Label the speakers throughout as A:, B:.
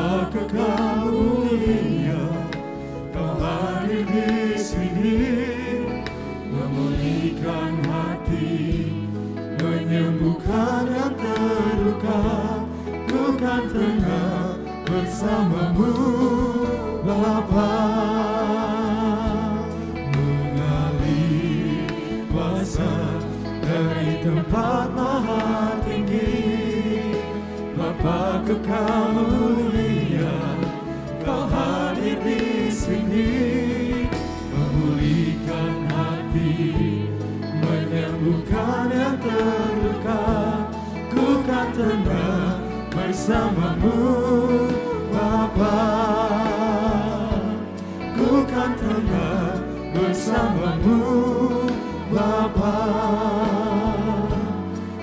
A: Kekal mulia, Kau hadir di sini, memulihkan hati, menyembuhkan yang terluka. Ku kan tenang bersamamu, Bapa. Mengalir kuasa dari tempat maha tinggi, Bapa kekal mulia, Kau hadir di sini, memulihkan hati, menyembuhkan yang terluka. Ku kan tenang bersamamu, Bapa. Ku kan tenang bersamamu, Bapa.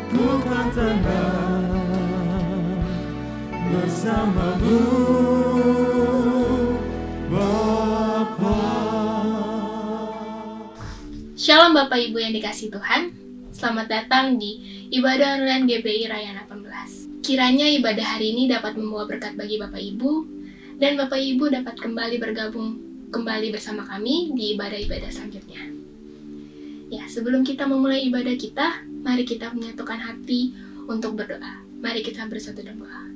A: Ku kan tenang bersamamu, Bapa.
B: Shalom Bapak Ibu yang dikasihi Tuhan. Selamat datang di ibadah online GBI Raya 18. Kiranya ibadah hari ini dapat membawa berkat bagi Bapak Ibu, dan Bapak Ibu dapat kembali bergabung kembali bersama kami di ibadah-ibadah selanjutnya. Ya, sebelum kita memulai ibadah kita, mari kita menyatukan hati untuk berdoa. Mari kita bersatu dalam doa.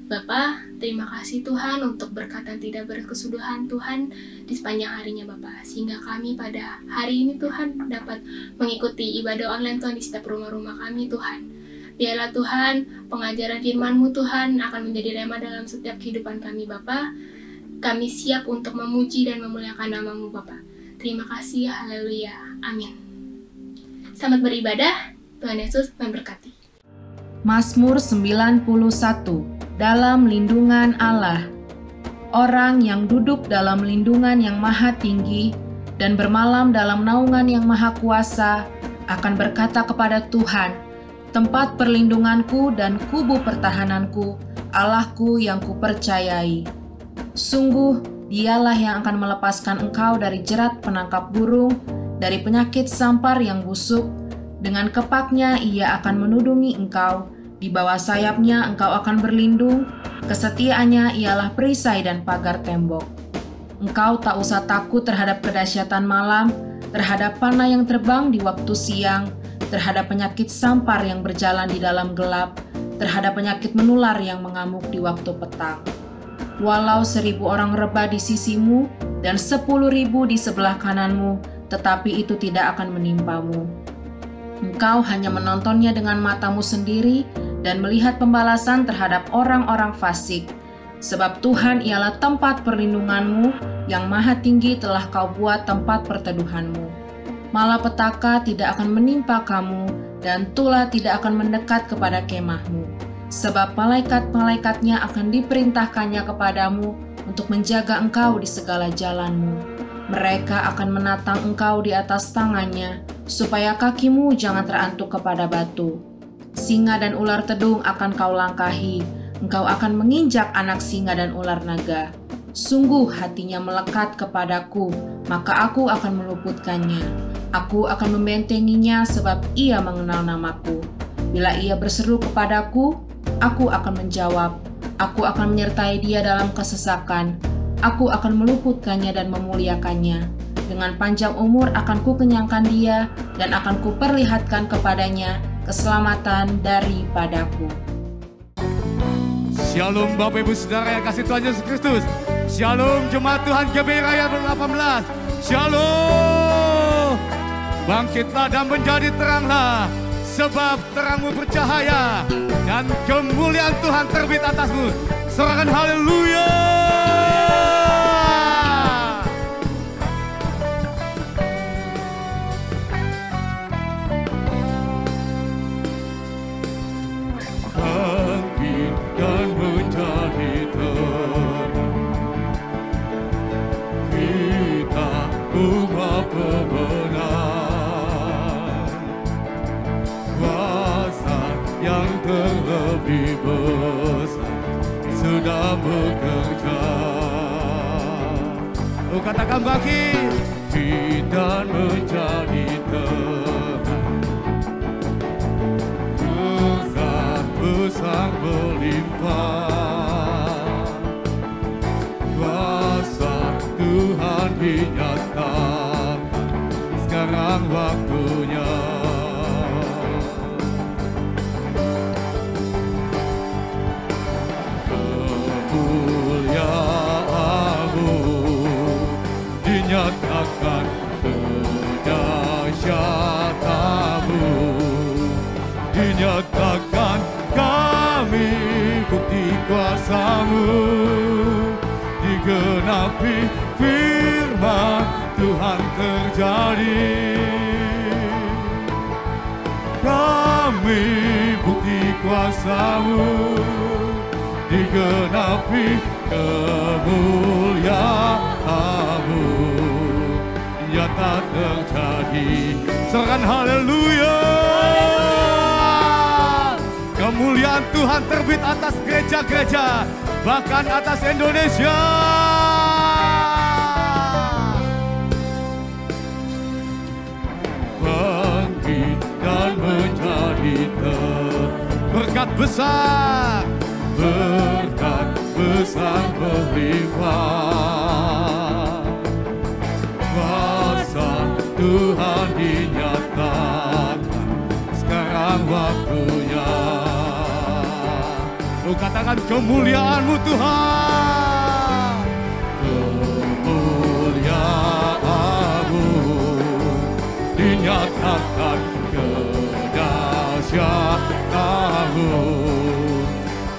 B: Bapa, terima kasih Tuhan untuk berkat yang tidak berkesudahan Tuhan di sepanjang harinya Bapa, sehingga kami pada hari ini Tuhan dapat mengikuti ibadah online Tuhan di setiap rumah-rumah kami Tuhan. Biarlah Tuhan pengajaran firman-Mu Tuhan akan menjadi rema dalam setiap kehidupan kami Bapa. Kami siap untuk memuji dan memuliakan nama-Mu Bapa. Terima kasih, haleluya, amin. Selamat beribadah, Tuhan Yesus memberkati.
C: Mazmur 91. Dalam lindungan Allah. Orang yang duduk dalam lindungan yang maha tinggi dan bermalam dalam naungan yang maha kuasa akan berkata kepada Tuhan, tempat perlindunganku dan kubu pertahananku, Allahku yang kupercayai. Sungguh, Dialah yang akan melepaskan engkau dari jerat penangkap burung, dari penyakit sampar yang busuk. Dengan kepaknya Ia akan menudungi engkau. Di bawah sayapnya engkau akan berlindung, kesetiaannya ialah perisai dan pagar tembok. Engkau tak usah takut terhadap kedahsyatan malam, terhadap panah yang terbang di waktu siang, terhadap penyakit sampar yang berjalan di dalam gelap, terhadap penyakit menular yang mengamuk di waktu petang. Walau 1.000 orang rebah di sisimu dan 10.000 di sebelah kananmu, tetapi itu tidak akan menimpamu. Engkau hanya menontonnya dengan matamu sendiri dan melihat pembalasan terhadap orang-orang fasik. Sebab Tuhan ialah tempat perlindunganmu, yang maha tinggi telah kau buat tempat perteduhanmu. Malapetaka tidak akan menimpa kamu, dan tulah tidak akan mendekat kepada kemahmu. Sebab malaikat-malaikatnya akan diperintahkannya kepadamu untuk menjaga engkau di segala jalanmu. Mereka akan menatang engkau di atas tangannya, supaya kakimu jangan terantuk kepada batu. Singa dan ular tedung akan kau langkahi, engkau akan menginjak anak singa dan ular naga. Sungguh hatinya melekat kepadaku, maka aku akan meluputkannya. Aku akan membentenginya sebab ia mengenal namaku. Bila ia berseru kepadaku, aku akan menjawab. Aku akan menyertai dia dalam kesesakan. Aku akan meluputkannya dan memuliakannya. Dengan panjang umur akan kukenyangkan dia dan akan kuperlihatkan kepadanya keselamatan daripadaku.
D: Shalom Bapak Ibu Saudara yang kasih Tuhan Yesus Kristus. Shalom Jemaat Tuhan GBI Raya 18. Shalom. Bangkitlah dan menjadi teranglah, sebab terangmu bercahaya dan kemuliaan Tuhan terbit atasmu. Sorakan haleluya. Terlebih besar sudah bekerja. Oh, katakan bangkit dan menjadi terang. Besar besar berlimpah. dinyatakan, sekarang waktunya. Kemuliaan-Mu dinyatakan, kedahsyatan-Mu dinyatakan, kami bukti kuasa-Mu, digenapi firman Tuhan terjadi. Kami bukti kuasa-Mu, digenapi kemuliaan-Mu, nyata terjadi. Serahkan haleluya. Kemuliaan Tuhan terbit atas gereja-gereja, bahkan atas Indonesia. Bangkit dan menjadi berkat besar, berkat besar berlimpah. Kuasa Tuhan dinyatakan, sekarang waktunya. Oh, katakan kemuliaan-Mu Tuhan. Kemuliaan-Mu dinyatakan, kedahsyatan-Mu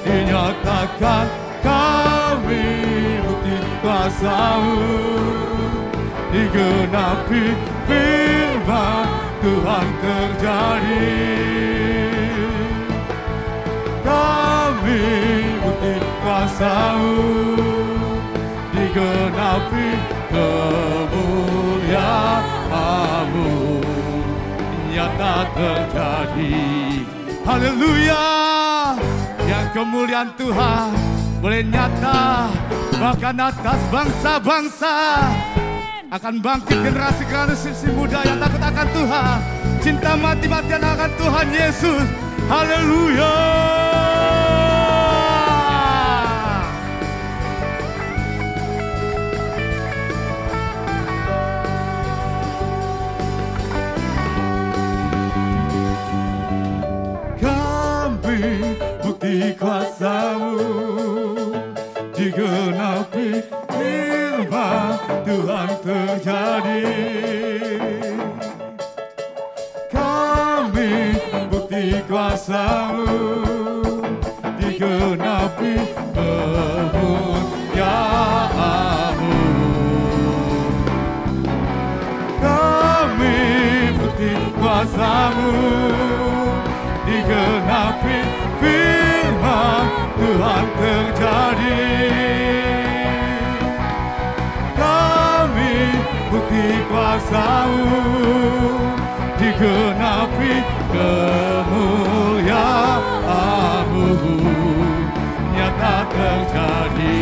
D: dinyatakan, kami bukti kuasa-Mu, digenapi firman Tuhan terjadi. Kami bukti kuasa-Mu, digenapi kemuliaan-Mu, nyata terjadi. Haleluya. Yang kemuliaan Tuhan boleh nyata bahkan atas bangsa-bangsa. Akan bangkit generasi muda yang takut akan Tuhan, cinta mati-matian akan Tuhan Yesus. Haleluya. Kami bukti kuasa-Mu, digenapi firman Tuhan terjadi. Kami bukti kuasa-Mu, digenapi kemuliaan-Mu. Kami bukti kuasa-Mu, digenapi firman Tuhan terjadi. Kami bukti kuasa-Mu, digenapi kemuliaan-Mu, nyata terjadi.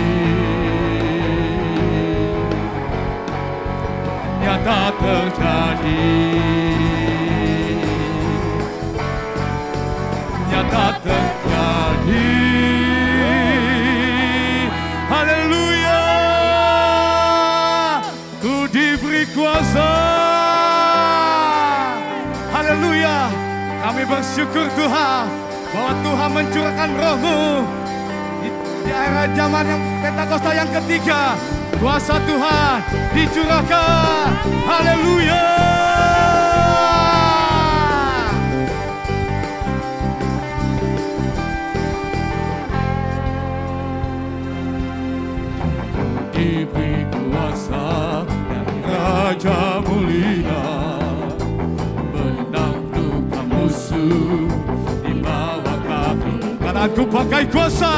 D: Nyata terjadi. Nyata terjadi. Haleluya. Ku diberi kuasa. Haleluya. Kami bersyukur Tuhan bahwa Tuhan mencurahkan Roh-Mu di era zaman yang Pentakosta yang ketiga. Kuasa Tuhan dicurahkan. Haleluya. Diberi kuasa dari Raja mulia, menaklukkan musuh di bawah kaki. Karena aku pakai kuasa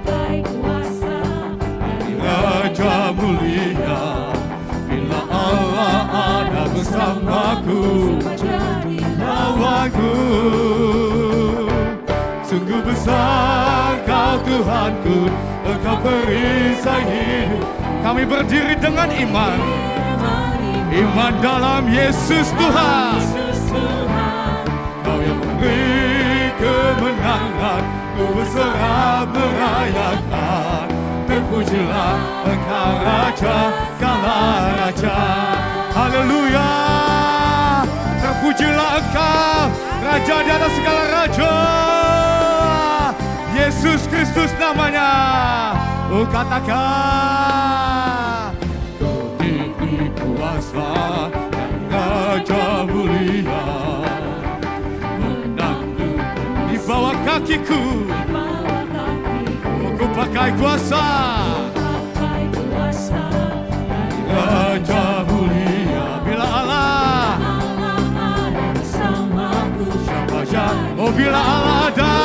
D: dari Raja mulia. Bila Allah ada bersamaku, lawanku. Sungguh besar Kau Tuhanku, Engkau perisai hidup. Kami berdiri dengan iman, iman dalam Yesus Tuhan. Kau yang memberi kemenangan, ku berserah merayakan. Terpujilah Engkau Raja segala Engkau, Raja di atas segala raja. Yesus Kristus namanya. Oh katakan, Kau diberi kuasa dan Raja mulia, menanduk di bawah kakiku. Ku pakai kuasa, Raja mulia. Bila Allah siapa saja, oh bila Allah ada,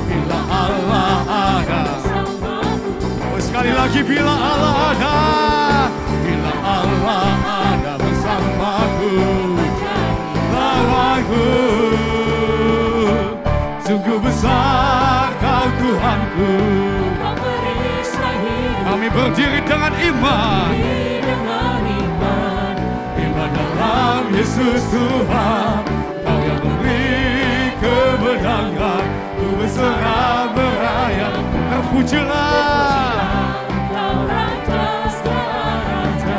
D: bila Allah ada. Oh sekali lagi, bila Allah ada, bila Allah ada bersamaku, lawanku. Sungguh besar Kau Tuhanku. Kami berdiri dengan iman, iman dalam Yesus Tuhan. Kau yang memberi kemenangan, Ku berserah merayap. Terpujilah,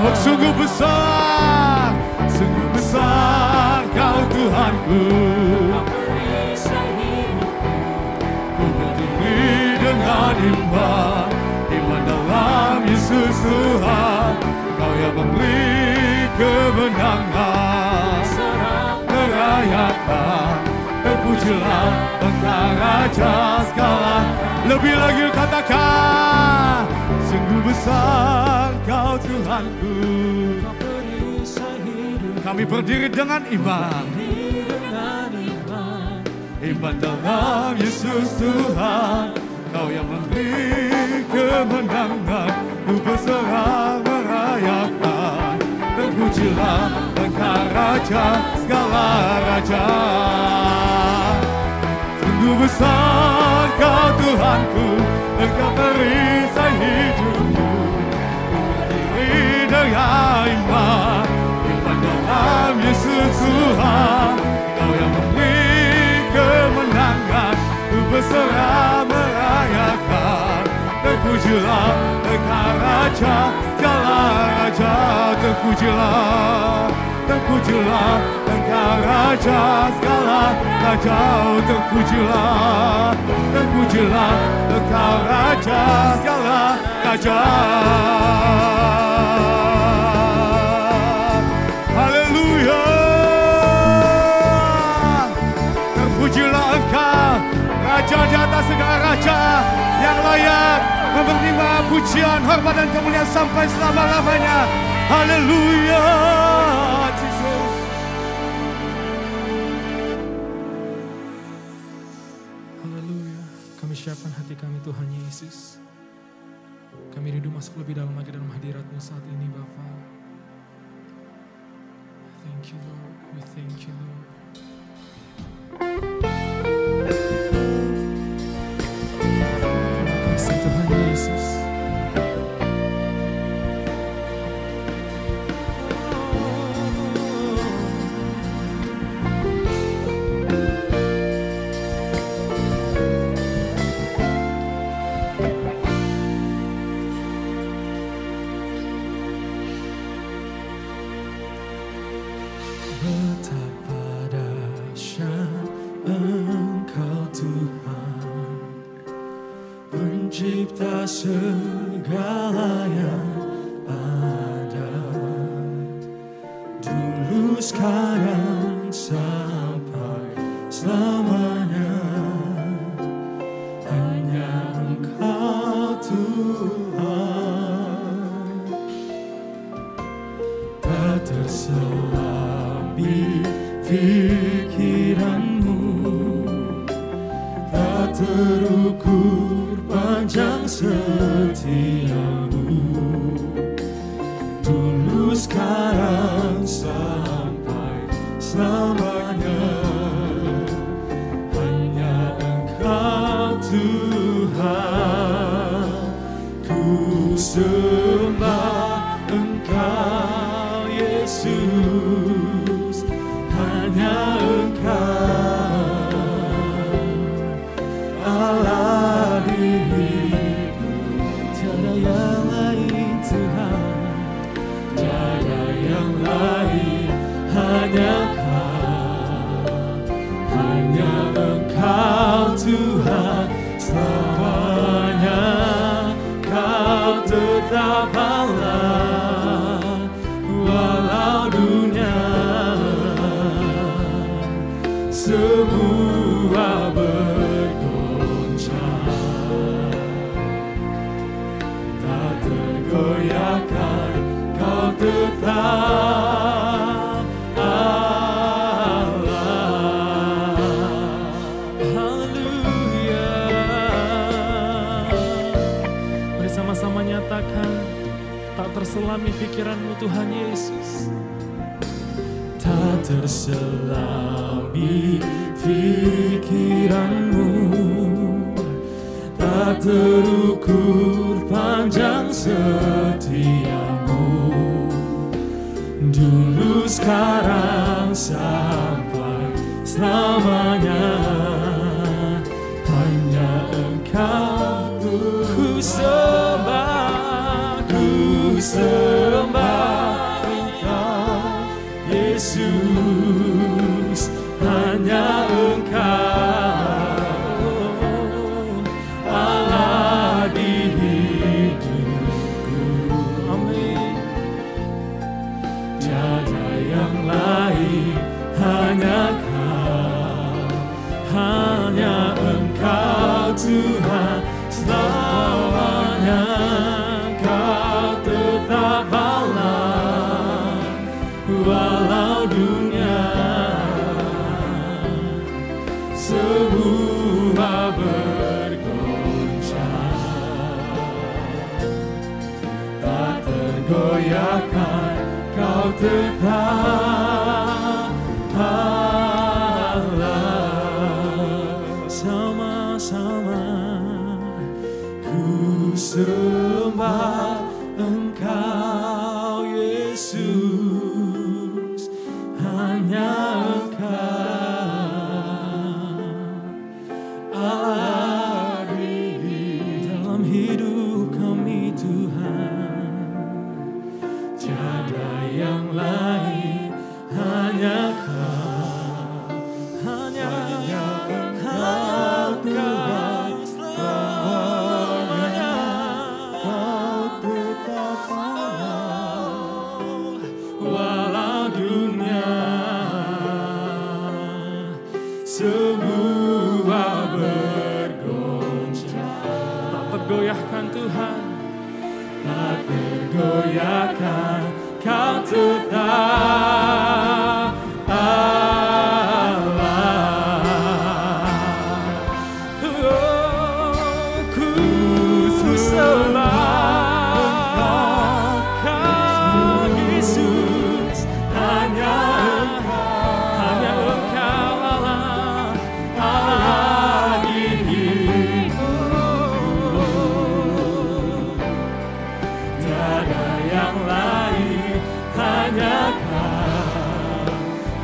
D: oh sungguh besar Kau Tuhanku. Ku berdiri dengan iman, iman dalam Yesus Tuhan. Kau yang memberi kemenangan, merayakan. Terpujilah Engkau Raja segala. Lebih lagi katakan, sungguh besar Kau Tuhanku. Kami berdiri dengan iman, iman dalam Yesus Tuhan. Kau yang memberi kemenangan, Ku berserah merayakan. Terpujilah Engkau Raja segala raja. Sungguh besar Kau Tuhanku, Engkau perisai hidupku. Ku berdiri dengan iman, iman dalam Yesus Tuhan. Kau yang memberi kemenangan, Ku berserah merayakan. Terpujilah Engkau Raja segala raja. Terpujilah, terpujilah Engkau Raja segala raja. Terpujilah, terpujilah Engkau Raja segala raja. Haleluya. Terpujilah Engkau Raja di atas segala raja, yang layak menerima pujian, hormat dan kemuliaan sampai selama-lamanya. Haleluya, Jesus.
A: Haleluya. Kami siapkan hati kami Tuhan Yesus. Kami rindu masuk lebih dalam lagi dalam hadirat-Mu saat ini Bapa. Thank you Lord. We thank you Lord. Terima kasih Tuhan Yesus. Betapa dahsyat Engkau Tuhan, Pencipta segala yang ada, dulu sekarang sampai selamanya. Hanya Engkau Tuhan, tak terselami pikiran-Mu, tak terukur panjang setia-Mu, dulu sekarang sampai selamanya. Hanya Engkau Tuhan, ku sembah Engkau Yesus. Hanya Engkau Allah di hidup, tiada yang lain Tuhan, tiada yang lain, hanya Kau.
E: tergoyahkan, Kau tetap Allah.
A: Haleluya. Mari sama-sama nyatakan, tak terselami pikiranmu Tuhan Yesus.
E: Tak terselami pikiranmu, tak terukur panjang setiamu. Dulu, sekarang, sampai selamanya, hanya Engkau ku sembah, ku sembah Engkau Yesus, hanya Engkau Allah di hidupku.
A: Amin.
E: Tiada yang lain, hanya Kau, hanya Engkau Tuhan selamanya. Kau tetap Allah, walau dunia semua bergoncang. Tak tergoyahkan, Kau tetap Allah. Sama-sama ku sembah Engkau Yesus, hanya Engkau Allah di dalam hidup kami Tuhan. Tiada yang lain, hanya Kau, hanya Engkau Tuhan selamanya. Kau tetap Allah, walau dunia semua bergoncang.
A: Tak tergoyahkan Tuhan.
E: Tak tergoyahkan, Kau tetap Allah.
A: Oh, ku sembah Kau Yesus,
E: Hanya
A: Engkau Allah, Allah di hidupku.
E: tiada yang lain, hanya Kau,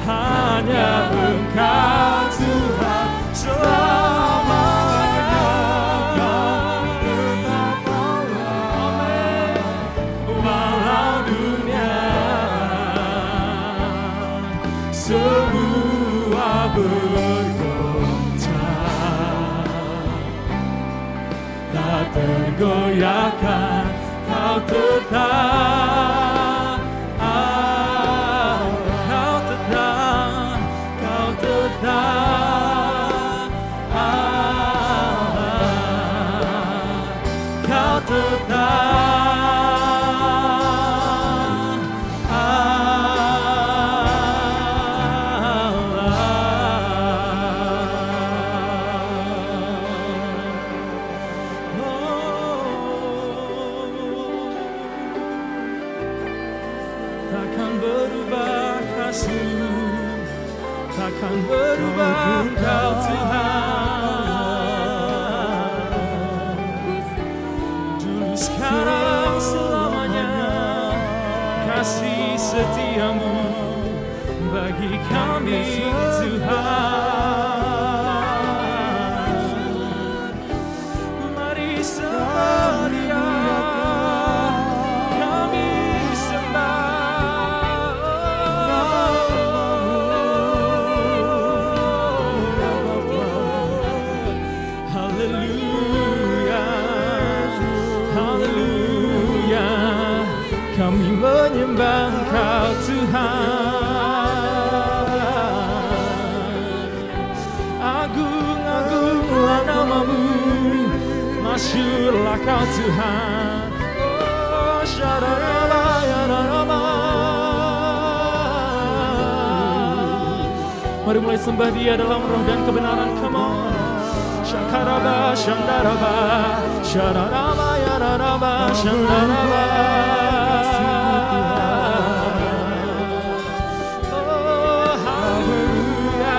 E: hanya Engkau Tuhan selamanya. Kau tetap Allah, walau dunia semua bergoncang. Tak tergoyahkan, Kau tetap Allah. Kau tetap Allah. Kau tetap
A: takkan berubah kasih, takkan berubah Engkau Tuhan. Dulu, sekarang, selamanya, kasih setiamu bagi kami Tuhan. Mari sembah Dia, kami sembah. Haleluya, haleluya, kami menyembah Engkau Tuhan. Agung-agunglah nama-Mu, masyurlah Kau Tuhan. Oh,
E: Mari mulai sembah Dia dalam roh dan kebenaran. Come on. Shakaraba, shandaraba, shararaba, yararaba, shandaraba. Oh, hallelujah.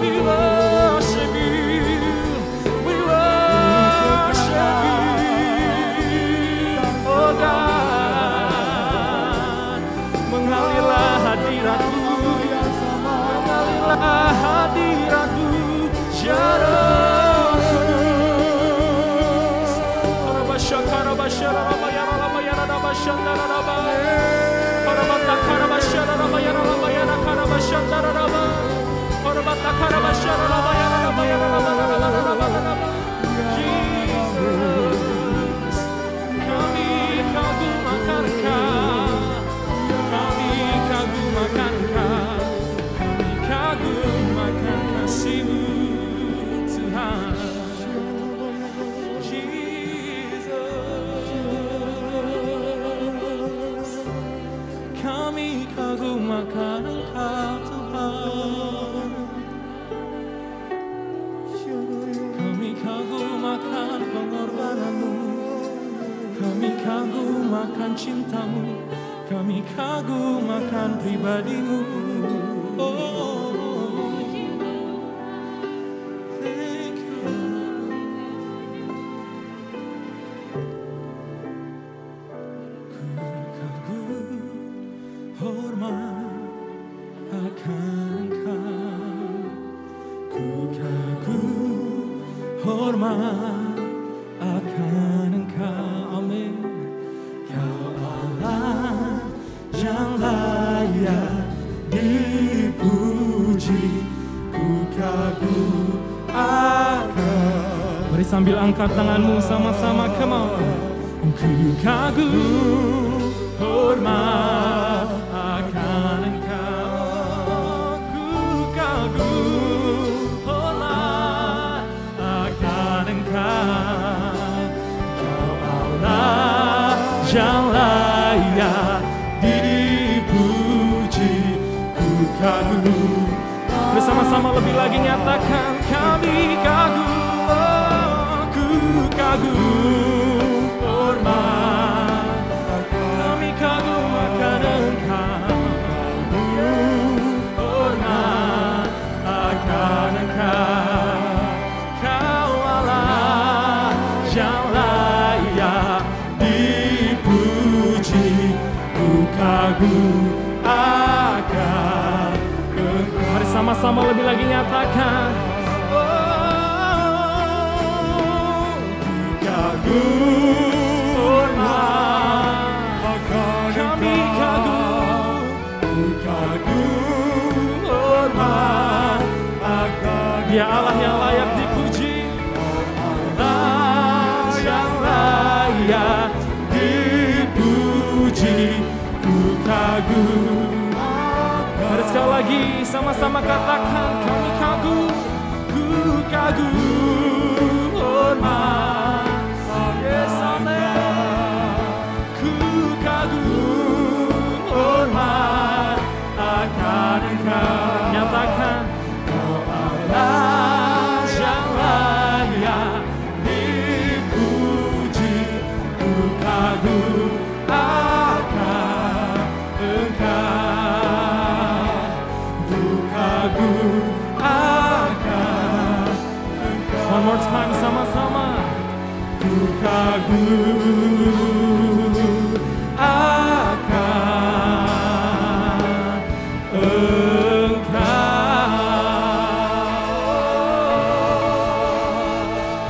E: We worship You. We worship You. Oh God. Mengalirlah hadirat-Mu. Mengalirlah hadirat-Mu. Cinta-Mu, kami kagum akan pribadi-Mu. Oh, thank You. Ku kagum hormat akan Engkau. Ku kagum hormat akan Engkau. Amin. Yang layak dipuji, ku kagum akan. Mari sambil angkat tanganmu sama-sama, come on. Ku kagum hormat akan Engkau. Ku kagum hormat akan Engkau. Kau Allah yang layak dipuji, ku kagum. Bersama-sama lebih lagi nyatakan, kami kagum, oh, ku kagum hormat, kami kagum akan Engkau. Hormat akan Engkau. Kau Allah yang layak dipuji, ku kagum akan Engkau. Mari sama-sama lebih lagi nyatakan, oh, ku kagum hormat, kami kagum, ku kagum hormat akan. Dia Allah yang layak dipuji, Allah yang layak dipuji, ku kagum. Mari sekali lagi sama-sama katakan, kami kagum, ku kagum hormat. Yes, amen. Ku kagum hormat akan Engkau. Nyatakan, Kau Allah yang layak dipuji, ku kagum akan Engkau. Ku kagum akan Engkau. One more time sama-sama. Ku kagum akan Engkau.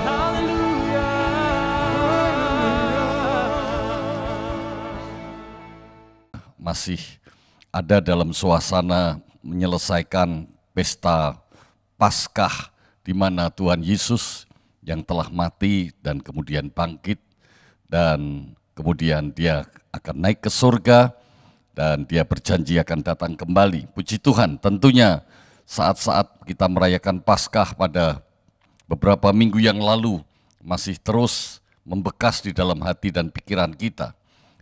E: Haleluya.
F: Masih ada dalam suasana menyelesaikan pesta Paskah di mana Tuhan Yesus yang telah mati dan kemudian bangkit dan kemudian Dia akan naik ke surga dan Dia berjanji akan datang kembali. Puji Tuhan, tentunya saat-saat kita merayakan Paskah pada beberapa minggu yang lalu masih terus membekas di dalam hati dan pikiran kita.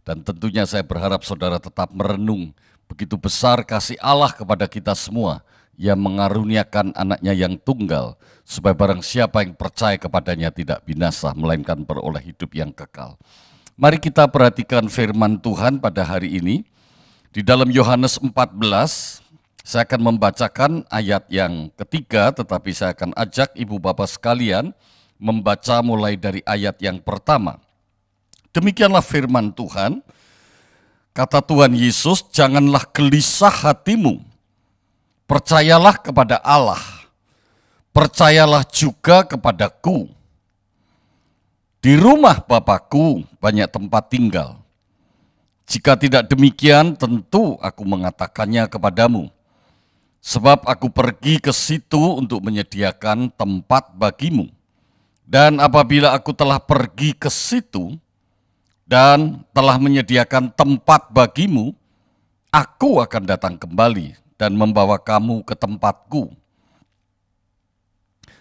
F: Dan tentunya saya berharap saudara tetap merenung Begitu besar kasih Allah kepada kita semua, Ia mengaruniakan anaknya yang tunggal, supaya barang siapa yang percaya kepadanya tidak binasa, melainkan beroleh hidup yang kekal. Mari kita perhatikan firman Tuhan pada hari ini. Di dalam Yohanes 14, saya akan membacakan ayat yang ketiga, tetapi saya akan ajak ibu bapak sekalian membaca mulai dari ayat yang pertama. Demikianlah firman Tuhan, kata Tuhan Yesus, janganlah gelisah hatimu, percayalah kepada Allah, percayalah juga kepadaku. Di rumah Bapakku banyak tempat tinggal. Jika tidak demikian, tentu aku mengatakannya kepadamu. Sebab aku pergi ke situ untuk menyediakan tempat bagimu. Dan apabila aku telah pergi ke situ dan telah menyediakan tempat bagimu, aku akan datang kembali dan membawa kamu ke tempatku.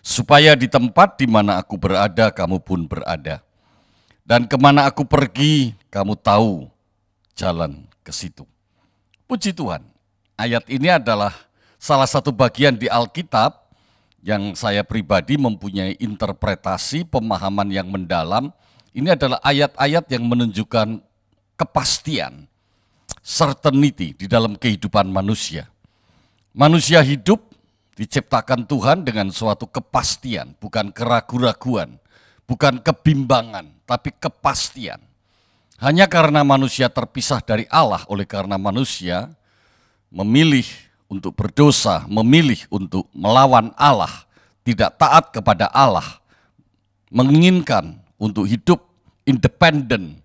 F: Supaya di tempat di mana aku berada, kamu pun berada. Dan kemana aku pergi, kamu tahu jalan ke situ. Puji Tuhan, ayat ini adalah salah satu bagian di Alkitab yang saya pribadi mempunyai interpretasi pemahaman yang mendalam. Ini adalah ayat-ayat yang menunjukkan kepastian, certainty di dalam kehidupan manusia. Manusia hidup diciptakan Tuhan dengan suatu kepastian, bukan keraguan-raguan, bukan kebimbangan, tapi kepastian. Hanya karena manusia terpisah dari Allah, oleh karena manusia memilih untuk berdosa, memilih untuk melawan Allah, tidak taat kepada Allah, menginginkan untuk hidup independen,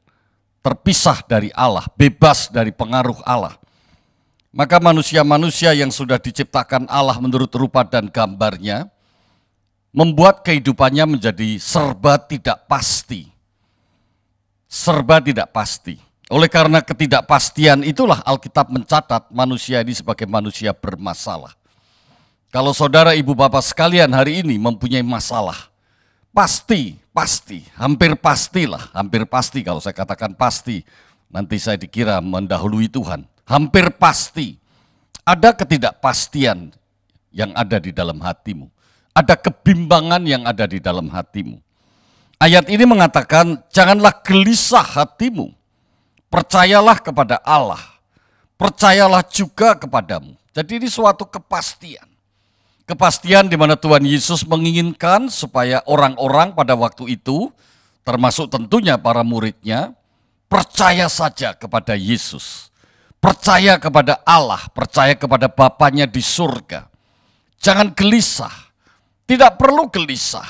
F: terpisah dari Allah, bebas dari pengaruh Allah. Maka manusia-manusia yang sudah diciptakan Allah menurut rupa dan gambarnya, membuat kehidupannya menjadi serba tidak pasti. Serba tidak pasti. Oleh karena ketidakpastian itulah Alkitab mencatat manusia ini sebagai manusia bermasalah. Kalau saudara ibu bapak sekalian hari ini mempunyai masalah, pasti, hampir pasti kalau saya katakan pasti, nanti saya dikira mendahului Tuhan. Hampir pasti ada ketidakpastian yang ada di dalam hatimu. Ada kebimbangan yang ada di dalam hatimu. Ayat ini mengatakan, janganlah gelisah hatimu, percayalah kepada Allah, percayalah juga kepadamu. Jadi ini suatu kepastian. Kepastian di mana Tuhan Yesus menginginkan supaya orang-orang pada waktu itu, termasuk tentunya para muridnya, percaya saja kepada Yesus. Percaya kepada Allah, percaya kepada Bapanya di surga. Jangan gelisah, tidak perlu gelisah.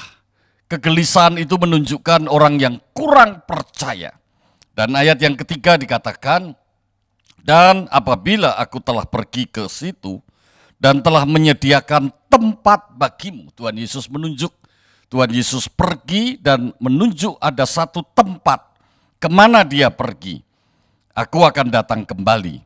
F: Kegelisahan itu menunjukkan orang yang kurang percaya. Dan ayat yang ketiga dikatakan, dan apabila aku telah pergi ke situ dan telah menyediakan tempat bagimu. Tuhan Yesus menunjuk, Tuhan Yesus pergi dan menunjuk ada satu tempat. Kemana dia pergi? Aku akan datang kembali,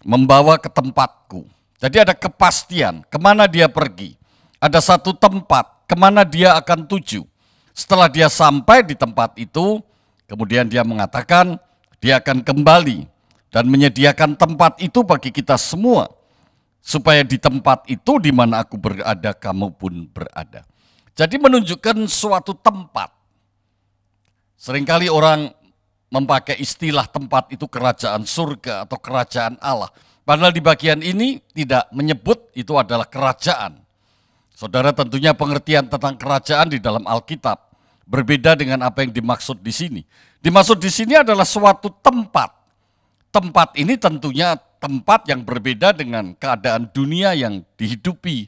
F: membawa ke tempatku. Jadi ada kepastian, kemana dia pergi. Ada satu tempat, kemana dia akan tuju. Setelah dia sampai di tempat itu, kemudian dia mengatakan dia akan kembali dan menyediakan tempat itu bagi kita semua. Supaya di tempat itu di mana aku berada, kamu pun berada. Jadi menunjukkan suatu tempat. Seringkali orang memakai istilah tempat itu kerajaan surga atau kerajaan Allah. Padahal di bagian ini tidak menyebut itu adalah kerajaan. Saudara, tentunya pengertian tentang kerajaan di dalam Alkitab berbeda dengan apa yang dimaksud di sini. Dimaksud di sini adalah suatu tempat. Tempat ini tentunya tempat yang berbeda dengan keadaan dunia yang dihidupi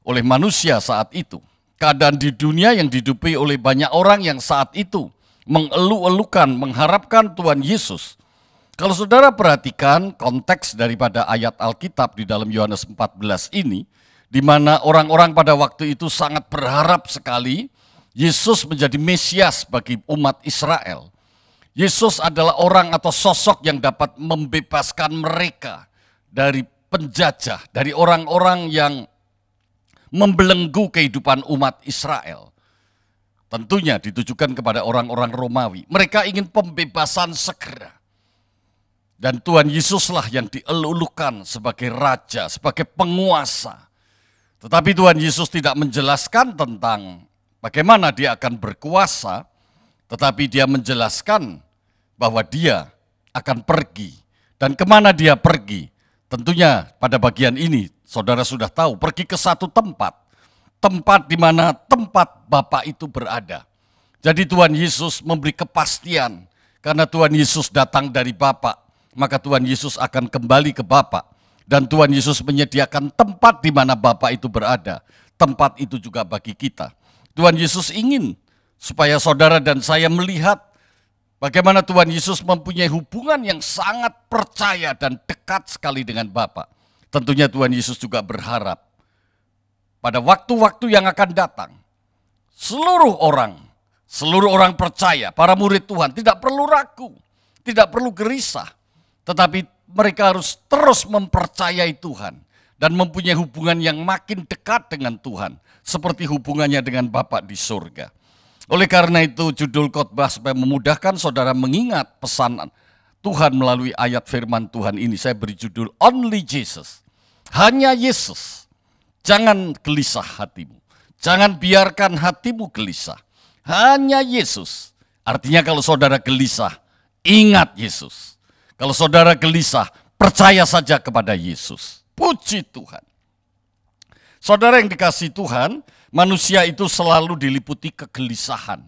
F: oleh manusia saat itu. Keadaan di dunia yang dihidupi oleh banyak orang yang saat itu mengeluh-elukan, mengharapkan Tuhan Yesus. Kalau saudara perhatikan konteks daripada ayat Alkitab di dalam Yohanes 14 ini, di mana orang-orang pada waktu itu sangat berharap sekali Yesus menjadi Mesias bagi umat Israel. Yesus adalah orang atau sosok yang dapat membebaskan mereka dari penjajah, dari orang-orang yang membelenggu kehidupan umat Israel. Tentunya ditujukan kepada orang-orang Romawi. Mereka ingin pembebasan segera. Dan Tuhan Yesuslah yang dielulukan sebagai raja, sebagai penguasa. Tetapi Tuhan Yesus tidak menjelaskan tentang bagaimana dia akan berkuasa, tetapi dia menjelaskan bahwa dia akan pergi. Dan kemana dia pergi? Tentunya pada bagian ini saudara sudah tahu, pergi ke satu tempat. Tempat di mana tempat Bapa itu berada. Jadi Tuhan Yesus memberi kepastian, karena Tuhan Yesus datang dari Bapa, maka Tuhan Yesus akan kembali ke Bapa. Dan Tuhan Yesus menyediakan tempat di mana Bapa itu berada. Tempat itu juga bagi kita. Tuhan Yesus ingin supaya saudara dan saya melihat bagaimana Tuhan Yesus mempunyai hubungan yang sangat percaya dan dekat sekali dengan Bapa. Tentunya Tuhan Yesus juga berharap pada waktu-waktu yang akan datang, seluruh orang percaya, para murid Tuhan tidak perlu ragu, tidak perlu gerisah, tetapi mereka harus terus mempercayai Tuhan dan mempunyai hubungan yang makin dekat dengan Tuhan, seperti hubungannya dengan Bapa di surga. Oleh karena itu judul khotbah supaya memudahkan saudara mengingat pesan Tuhan melalui ayat firman Tuhan ini, saya beri judul Only Jesus. Hanya Yesus. Jangan gelisah hatimu. Jangan biarkan hatimu gelisah. Hanya Yesus. Artinya kalau saudara gelisah, ingat Yesus. Kalau saudara gelisah, percaya saja kepada Yesus. Puji Tuhan. Saudara yang dikasihi Tuhan, manusia itu selalu diliputi kegelisahan.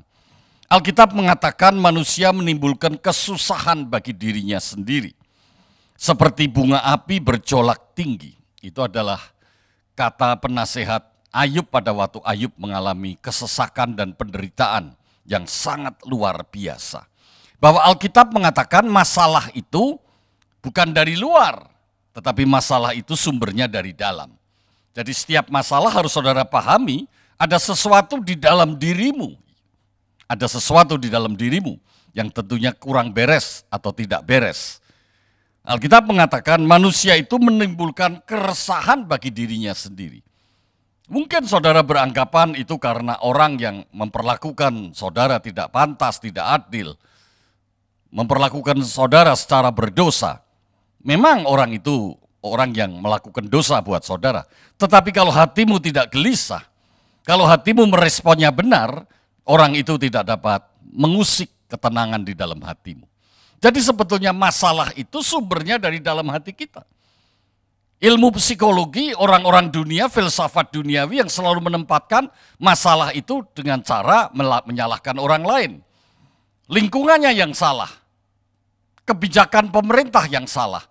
F: Alkitab mengatakan manusia menimbulkan kesusahan bagi dirinya sendiri. Seperti bunga api berjolak tinggi. Itu adalah kata penasehat Ayub pada waktu Ayub mengalami kesesakan dan penderitaan yang sangat luar biasa. Bahwa Alkitab mengatakan masalah itu bukan dari luar, tetapi masalah itu sumbernya dari dalam. Jadi setiap masalah harus saudara pahami, ada sesuatu di dalam dirimu. Ada sesuatu di dalam dirimu yang tentunya kurang beres atau tidak beres. Alkitab mengatakan manusia itu menimbulkan keresahan bagi dirinya sendiri. Mungkin saudara beranggapan itu karena orang yang memperlakukan saudara tidak pantas, tidak adil. Memperlakukan saudara secara berdosa. Memang orang itu orang yang melakukan dosa buat saudara. Tetapi kalau hatimu tidak gelisah, kalau hatimu meresponnya benar, orang itu tidak dapat mengusik ketenangan di dalam hatimu. Jadi sebetulnya masalah itu sumbernya dari dalam hati kita. Ilmu psikologi, orang-orang dunia, filsafat duniawi yang selalu menempatkan masalah itu dengan cara menyalahkan orang lain. Lingkungannya yang salah, kebijakan pemerintah yang salah,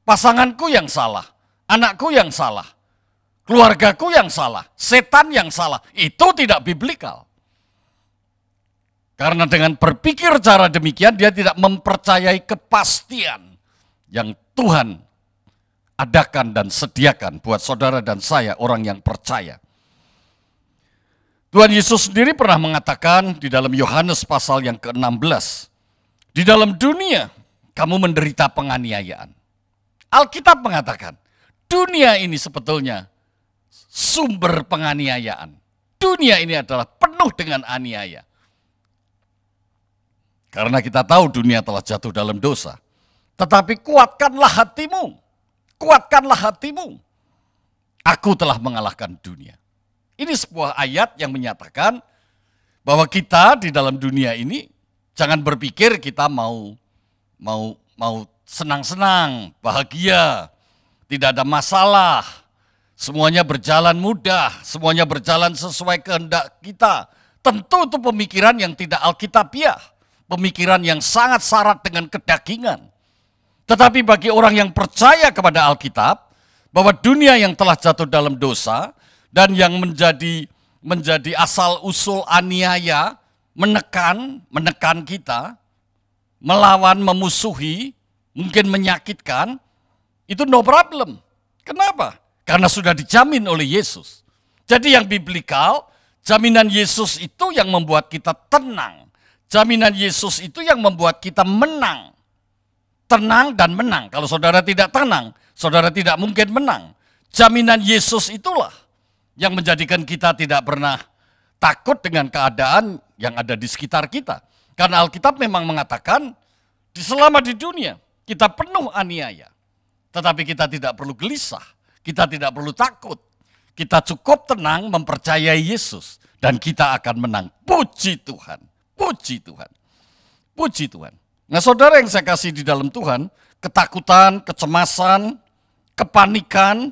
F: pasanganku yang salah, anakku yang salah, keluargaku yang salah, setan yang salah. Itu tidak biblikal. Karena dengan berpikir cara demikian, dia tidak mempercayai kepastian yang Tuhan adakan dan sediakan buat saudara dan saya, orang yang percaya. Tuhan Yesus sendiri pernah mengatakan di dalam Yohanes pasal yang ke-16, di dalam dunia kamu menderita penganiayaan. Alkitab mengatakan, dunia ini sebetulnya sumber penganiayaan. Dunia ini adalah penuh dengan aniaya. Karena kita tahu dunia telah jatuh dalam dosa. Tetapi kuatkanlah hatimu. Kuatkanlah hatimu. Aku telah mengalahkan dunia. Ini sebuah ayat yang menyatakan bahwa kita di dalam dunia ini jangan berpikir kita mau senang-senang, bahagia, tidak ada masalah, semuanya berjalan mudah, semuanya berjalan sesuai kehendak kita. Tentu itu pemikiran yang tidak alkitabiah. Pemikiran yang sangat syarat dengan kedagingan. Tetapi bagi orang yang percaya kepada Alkitab, bahwa dunia yang telah jatuh dalam dosa, dan yang menjadi asal-usul aniaya, menekan kita, melawan, memusuhi, mungkin menyakitkan, itu no problem. Kenapa? Karena sudah dijamin oleh Yesus. Jadi yang biblikal, jaminan Yesus itu yang membuat kita tenang. Jaminan Yesus itu yang membuat kita menang. Tenang dan menang. Kalau saudara tidak tenang, saudara tidak mungkin menang. Jaminan Yesus itulah yang menjadikan kita tidak pernah takut dengan keadaan yang ada di sekitar kita. Karena Alkitab memang mengatakan, selama di dunia, kita penuh aniaya. Tetapi kita tidak perlu gelisah, kita tidak perlu takut. Kita cukup tenang mempercayai Yesus dan kita akan menang. Puji Tuhan, puji Tuhan, puji Tuhan. Nah saudara yang saya kasih di dalam Tuhan, ketakutan, kecemasan, kepanikan,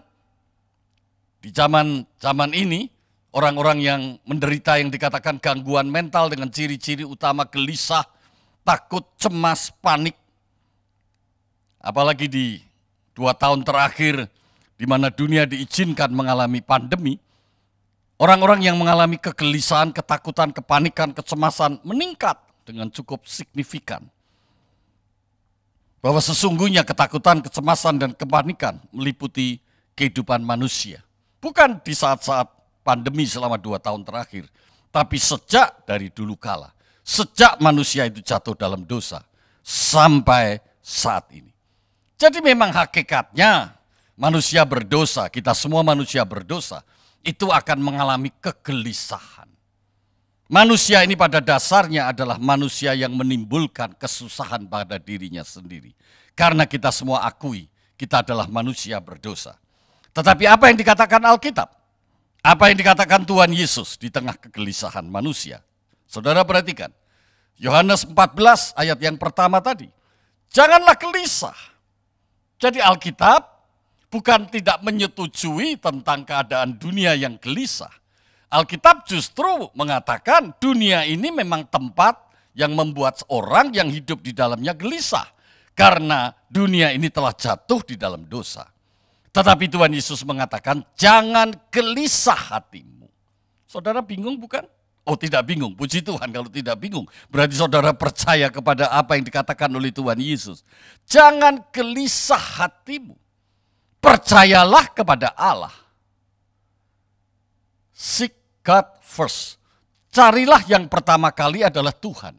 F: di zaman ini, orang-orang yang menderita yang dikatakan gangguan mental dengan ciri-ciri utama gelisah, takut, cemas, panik. Apalagi di 2 tahun terakhir di mana dunia diizinkan mengalami pandemi, orang-orang yang mengalami kegelisahan, ketakutan, kepanikan, kecemasan meningkat dengan cukup signifikan. Bahwa sesungguhnya ketakutan, kecemasan, dan kepanikan meliputi kehidupan manusia. Bukan di saat-saat pandemi selama 2 tahun terakhir, tapi sejak dari dulu kala. Sejak manusia itu jatuh dalam dosa, sampai saat ini. Jadi memang hakikatnya manusia berdosa, kita semua manusia berdosa, itu akan mengalami kegelisahan. Manusia ini pada dasarnya adalah manusia yang menimbulkan kesusahan pada dirinya sendiri. Karena kita semua akui, kita adalah manusia berdosa. Tetapi apa yang dikatakan Alkitab? Apa yang dikatakan Tuhan Yesus di tengah kegelisahan manusia? Saudara perhatikan, Yohanes 14 ayat yang pertama tadi. Janganlah gelisah. Jadi Alkitab bukan tidak menyetujui tentang keadaan dunia yang gelisah. Alkitab justru mengatakan dunia ini memang tempat yang membuat orang yang hidup di dalamnya gelisah. Karena dunia ini telah jatuh di dalam dosa. Tetapi Tuhan Yesus mengatakan jangan gelisah hatimu. Saudara bingung bukan? Oh tidak bingung, puji Tuhan kalau tidak bingung. Berarti saudara percaya kepada apa yang dikatakan oleh Tuhan Yesus. Jangan gelisah hatimu. Percayalah kepada Allah. Seek God first. Carilah yang pertama kali adalah Tuhan.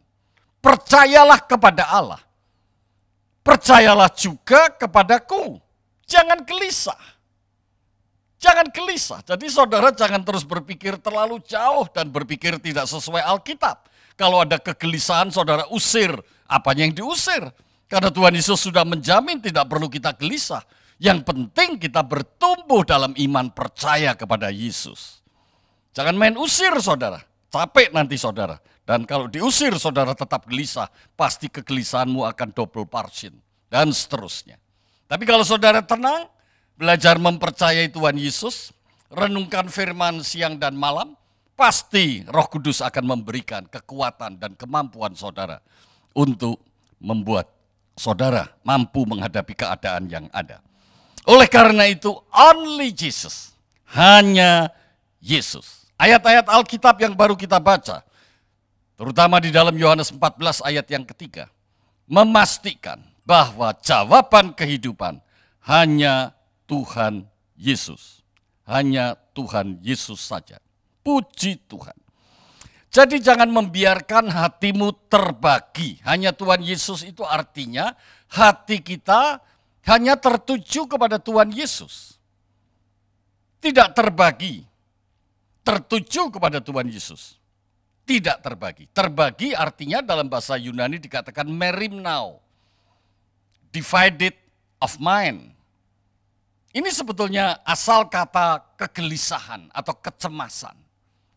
F: Percayalah kepada Allah. Percayalah juga kepadaku. Jangan gelisah. Jangan gelisah. Jadi saudara jangan terus berpikir terlalu jauh dan berpikir tidak sesuai Alkitab. Kalau ada kegelisahan saudara usir. Apanya yang diusir? Karena Tuhan Yesus sudah menjamin tidak perlu kita gelisah. Yang penting kita bertumbuh dalam iman percaya kepada Yesus. Jangan main usir saudara, capek nanti saudara. Dan kalau diusir saudara tetap gelisah, pasti kegelisahanmu akan double portion. Dan seterusnya. Tapi kalau saudara tenang, belajar mempercayai Tuhan Yesus, renungkan firman siang dan malam, pasti Roh Kudus akan memberikan kekuatan dan kemampuan saudara untuk membuat saudara mampu menghadapi keadaan yang ada. Oleh karena itu, only Jesus, hanya Yesus. Ayat-ayat Alkitab yang baru kita baca, terutama di dalam Yohanes 14 ayat yang ketiga, memastikan bahwa jawaban kehidupan hanya Tuhan Yesus. Hanya Tuhan Yesus saja. Puji Tuhan. Jadi jangan membiarkan hatimu terbagi. Hanya Tuhan Yesus itu artinya hati kita hanya tertuju kepada Tuhan Yesus. Tidak terbagi. Tertuju kepada Tuhan Yesus. Tidak terbagi. Terbagi artinya dalam bahasa Yunani dikatakan merimnao. Divided of mind. Ini sebetulnya asal kata kegelisahan atau kecemasan,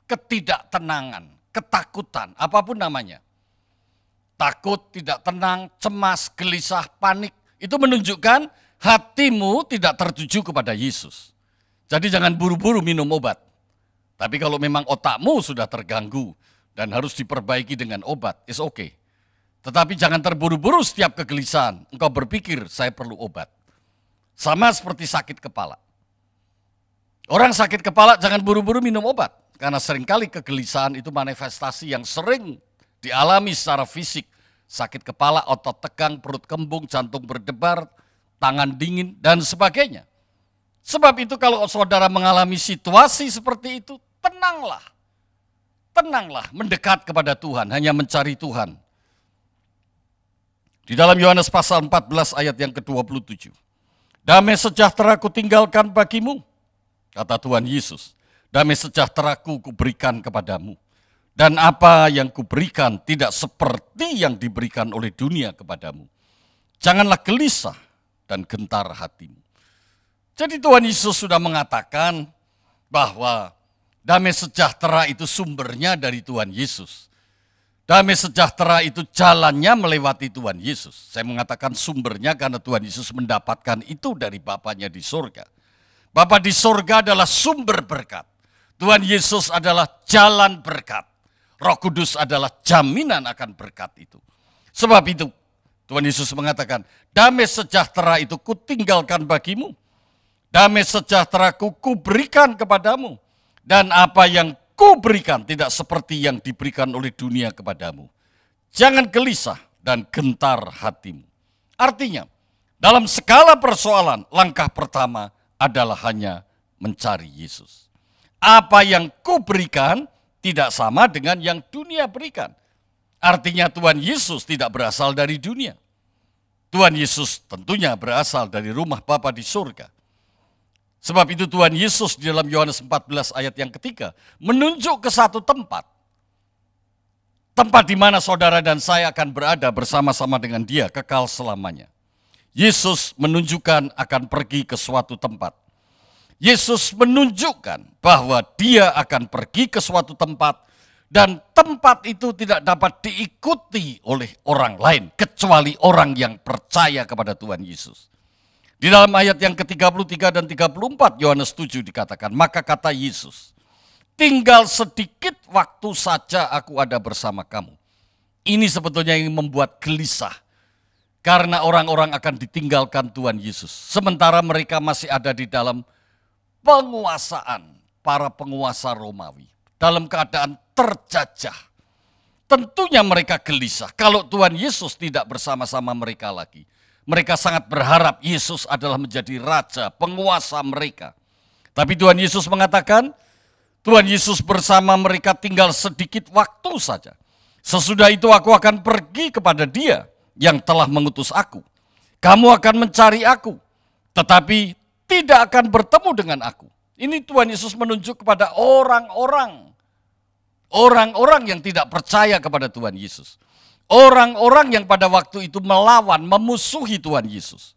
F: ketidaktenangan, ketakutan, apapun namanya. Takut, tidak tenang, cemas, gelisah, panik. Itu menunjukkan hatimu tidak tertuju kepada Yesus. Jadi jangan buru-buru minum obat. Tapi kalau memang otakmu sudah terganggu dan harus diperbaiki dengan obat, it's okay. Tetapi jangan terburu-buru setiap kegelisahan. Engkau berpikir saya perlu obat. Sama seperti sakit kepala. Orang sakit kepala jangan buru-buru minum obat. Karena seringkali kegelisahan itu manifestasi yang sering dialami secara fisik. Sakit kepala, otot tegang, perut kembung, jantung berdebar, tangan dingin, dan sebagainya. Sebab itu kalau saudara mengalami situasi seperti itu, tenanglah. Tenanglah, mendekat kepada Tuhan, hanya mencari Tuhan. Di dalam Yohanes pasal 14 ayat yang ke-27. Damai sejahtera ku tinggalkan bagimu, kata Tuhan Yesus. Damai sejahtera ku berikan kepadamu. Dan apa yang kuberikan tidak seperti yang diberikan oleh dunia kepadamu. Janganlah gelisah dan gentar hatimu. Jadi Tuhan Yesus sudah mengatakan bahwa damai sejahtera itu sumbernya dari Tuhan Yesus. Damai sejahtera itu jalannya melewati Tuhan Yesus. Saya mengatakan sumbernya karena Tuhan Yesus mendapatkan itu dari Bapanya di surga. Bapa di surga adalah sumber berkat. Tuhan Yesus adalah jalan berkat. Roh Kudus adalah jaminan akan berkat itu. Sebab itu Tuhan Yesus mengatakan, damai sejahtera itu kutinggalkan bagimu. Damai sejahtera kuberikan kepadamu. Dan apa yang kuberikan tidak seperti yang diberikan oleh dunia kepadamu. Jangan gelisah dan gentar hatimu. Artinya, dalam segala persoalan, langkah pertama adalah hanya mencari Yesus. Apa yang kuberikan tidak sama dengan yang dunia berikan. Artinya Tuhan Yesus tidak berasal dari dunia. Tuhan Yesus tentunya berasal dari rumah Bapa di surga. Sebab itu Tuhan Yesus di dalam Yohanes 14 ayat yang ketiga menunjuk ke satu tempat. Tempat di mana saudara dan saya akan berada bersama-sama dengan Dia kekal selamanya. Yesus menunjukkan akan pergi ke suatu tempat. Yesus menunjukkan bahwa Dia akan pergi ke suatu tempat dan tempat itu tidak dapat diikuti oleh orang lain kecuali orang yang percaya kepada Tuhan Yesus. Di dalam ayat yang ke-33 dan 34 Yohanes 7 dikatakan, maka kata Yesus, tinggal sedikit waktu saja aku ada bersama kamu. Ini sebetulnya yang membuat gelisah. Karena orang-orang akan ditinggalkan Tuhan Yesus. Sementara mereka masih ada di dalam penguasaan para penguasa Romawi. Dalam keadaan terjajah. Tentunya mereka gelisah kalau Tuhan Yesus tidak bersama-sama mereka lagi. Mereka sangat berharap Yesus adalah menjadi raja, penguasa mereka. Tapi Tuhan Yesus mengatakan, Tuhan Yesus bersama mereka tinggal sedikit waktu saja. Sesudah itu aku akan pergi kepada Dia yang telah mengutus aku. Kamu akan mencari aku, tetapi tidak akan bertemu dengan aku. Ini Tuhan Yesus menunjuk kepada orang-orang yang tidak percaya kepada Tuhan Yesus. Orang-orang yang pada waktu itu melawan, memusuhi Tuhan Yesus.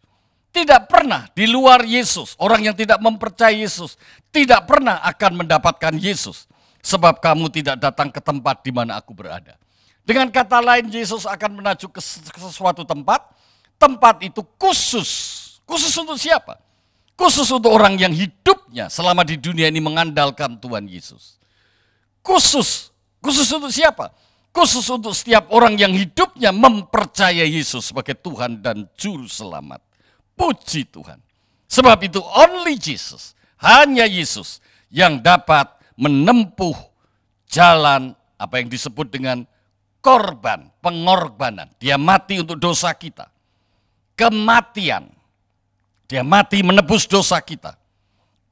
F: Tidak pernah di luar Yesus, orang yang tidak mempercayai Yesus, tidak pernah akan mendapatkan Yesus. Sebab kamu tidak datang ke tempat di mana aku berada. Dengan kata lain, Yesus akan menuju ke sesuatu tempat. Tempat itu khusus. Khusus untuk siapa? Khusus untuk orang yang hidupnya selama di dunia ini mengandalkan Tuhan Yesus. Khusus untuk siapa? Khusus untuk setiap orang yang hidupnya mempercayai Yesus sebagai Tuhan dan Juru Selamat. Puji Tuhan. Sebab itu only Jesus, hanya Yesus yang dapat menempuh jalan apa yang disebut dengan korban, pengorbanan. Dia mati untuk dosa kita. Kematian. Dia mati menebus dosa kita.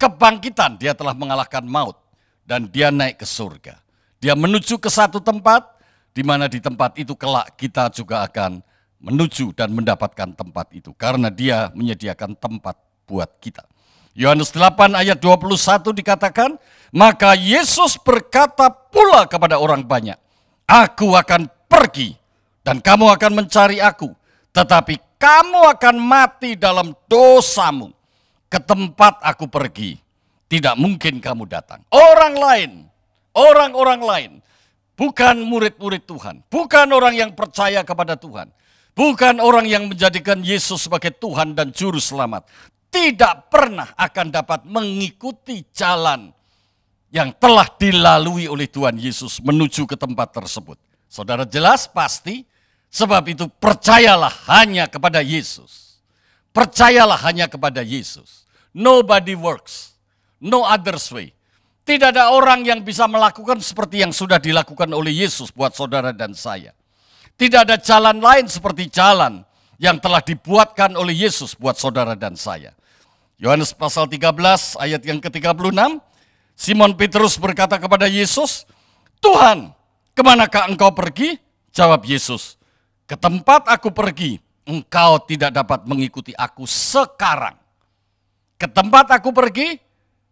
F: Kebangkitan, dia telah mengalahkan maut. Dan dia naik ke surga. Dia menuju ke satu tempat, di mana di tempat itu kelak kita juga akan menuju dan mendapatkan tempat itu. Karena dia menyediakan tempat buat kita. Yohanes 8 ayat 21 dikatakan, maka Yesus berkata pula kepada orang banyak, aku akan pergi dan kamu akan mencari aku. Tetapi kamu akan mati dalam dosamu. Ke tempat aku pergi, tidak mungkin kamu datang. Orang-orang lain. Bukan murid-murid Tuhan, bukan orang yang percaya kepada Tuhan, bukan orang yang menjadikan Yesus sebagai Tuhan dan Juru Selamat, tidak pernah akan dapat mengikuti jalan yang telah dilalui oleh Tuhan Yesus menuju ke tempat tersebut. Saudara jelas pasti, sebab itu percayalah hanya kepada Yesus. Percayalah hanya kepada Yesus. Nobody works, no others way. Tidak ada orang yang bisa melakukan seperti yang sudah dilakukan oleh Yesus buat saudara dan saya. Tidak ada jalan lain seperti jalan yang telah dibuatkan oleh Yesus buat saudara dan saya. Yohanes pasal 13 ayat yang ke-36, Simon Petrus berkata kepada Yesus, Tuhan, kemanakah engkau pergi? Jawab Yesus, ke tempat aku pergi, engkau tidak dapat mengikuti aku sekarang. Ke tempat aku pergi,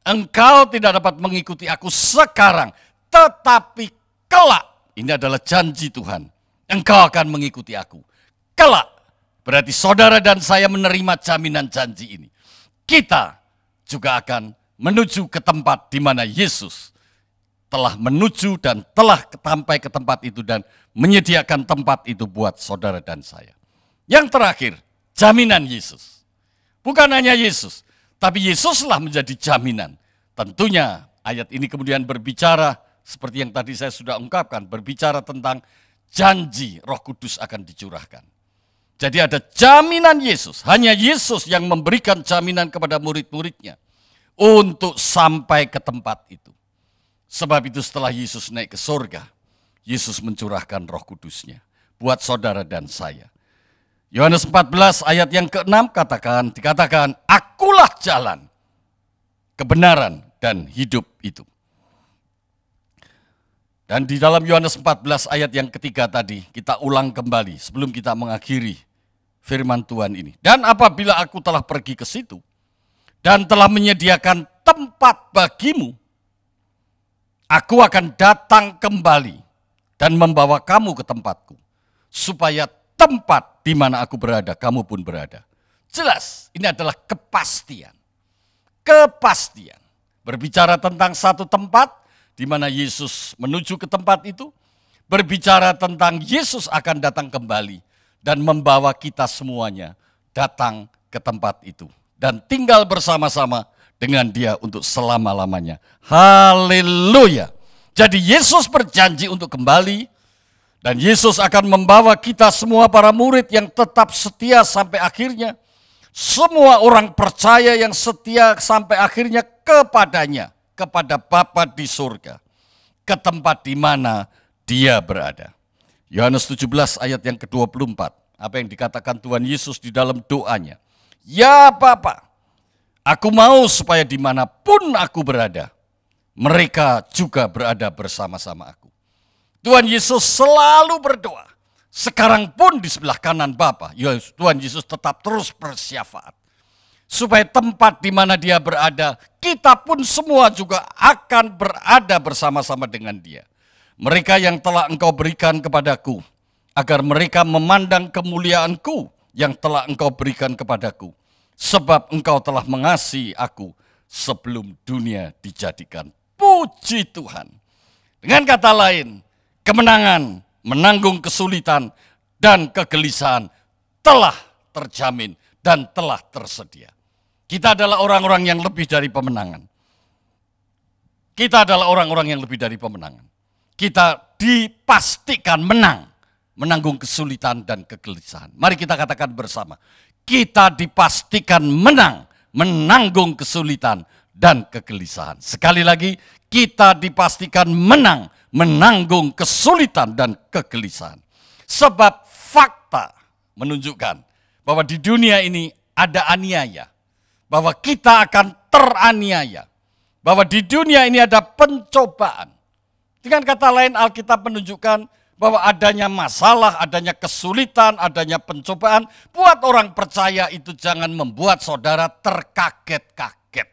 F: engkau tidak dapat mengikuti aku sekarang, tetapi kelak, ini adalah janji Tuhan, engkau akan mengikuti aku. Kelak, Berarti saudara dan saya menerima jaminan janji ini. Kita juga akan menuju ke tempat di mana Yesus telah menuju dan telah sampai ke tempat itu dan menyediakan tempat itu buat saudara dan saya. Yang terakhir, jaminan Yesus. Bukan hanya Yesus, tapi Yesuslah menjadi jaminan. Tentunya ayat ini kemudian berbicara, seperti yang tadi saya sudah ungkapkan, berbicara tentang janji Roh Kudus akan dicurahkan. Jadi ada jaminan Yesus, hanya Yesus yang memberikan jaminan kepada murid-muridnya untuk sampai ke tempat itu. Sebab itu setelah Yesus naik ke surga, Yesus mencurahkan Roh Kudusnya buat saudara dan saya. Yohanes 14 ayat yang ke-6 dikatakan, akulah jalan, kebenaran, dan hidup itu. Dan di dalam Yohanes 14 ayat yang ketiga tadi, kita ulang kembali sebelum kita mengakhiri firman Tuhan ini. Dan apabila aku telah pergi ke situ, dan telah menyediakan tempat bagimu, aku akan datang kembali dan membawa kamu ke tempatku, supaya tempat di mana aku berada, kamu pun berada. Jelas, ini adalah kepastian. Kepastian. Berbicara tentang satu tempat, di mana Yesus menuju ke tempat itu, berbicara tentang Yesus akan datang kembali, dan membawa kita semuanya datang ke tempat itu. Dan tinggal bersama-sama dengan dia untuk selama-lamanya. Haleluya. Jadi Yesus berjanji untuk kembali, dan Yesus akan membawa kita semua para murid yang tetap setia sampai akhirnya. Semua orang percaya yang setia sampai akhirnya kepadanya, kepada Bapa di surga, ke tempat di mana dia berada. Yohanes 17 ayat yang ke-24, apa yang dikatakan Tuhan Yesus di dalam doanya. Ya Bapa, aku mau supaya dimanapun aku berada, mereka juga berada bersama-sama aku. Tuhan Yesus selalu berdoa. Sekarang pun di sebelah kanan Bapa, Tuhan Yesus tetap terus bersyafaat. Supaya tempat di mana dia berada, kita pun semua juga akan berada bersama-sama dengan dia. Mereka yang telah engkau berikan kepadaku, agar mereka memandang kemuliaanku yang telah engkau berikan kepadaku. Sebab engkau telah mengasihi aku sebelum dunia dijadikan. Puji Tuhan. Dengan kata lain, kemenangan, menanggung kesulitan, dan kegelisahan telah terjamin dan telah tersedia. Kita adalah orang-orang yang lebih dari pemenangan. Kita adalah orang-orang yang lebih dari pemenangan. Kita dipastikan menang, menanggung kesulitan dan kegelisahan. Mari kita katakan bersama, kita dipastikan menang, menanggung kesulitan dan kegelisahan. Sekali lagi, kita dipastikan menang, menanggung kesulitan dan kegelisahan. Sebab fakta menunjukkan bahwa di dunia ini ada aniaya, bahwa kita akan teraniaya, bahwa di dunia ini ada pencobaan. Dengan kata lain, Alkitab menunjukkan bahwa adanya masalah, adanya kesulitan, adanya pencobaan. Buat orang percaya itu jangan membuat saudara terkaget-kaget.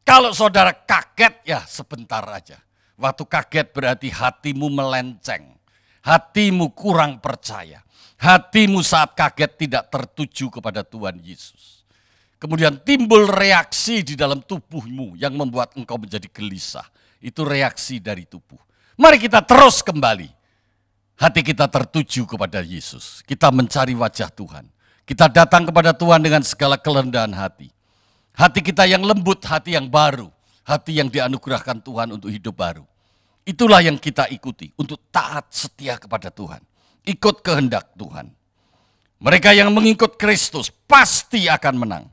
F: Kalau saudara kaget, ya sebentar aja. Waktu kaget berarti hatimu melenceng. Hatimu kurang percaya. Hatimu saat kaget tidak tertuju kepada Tuhan Yesus. Kemudian timbul reaksi di dalam tubuhmu yang membuat engkau menjadi gelisah. Itu reaksi dari tubuh. Mari kita terus kembali. Hati kita tertuju kepada Yesus. Kita mencari wajah Tuhan. Kita datang kepada Tuhan dengan segala kerendahan hati. Hati kita yang lembut, hati yang baru. Hati yang dianugerahkan Tuhan untuk hidup baru. Itulah yang kita ikuti untuk taat setia kepada Tuhan. Ikut kehendak Tuhan. Mereka yang mengikut Kristus pasti akan menang.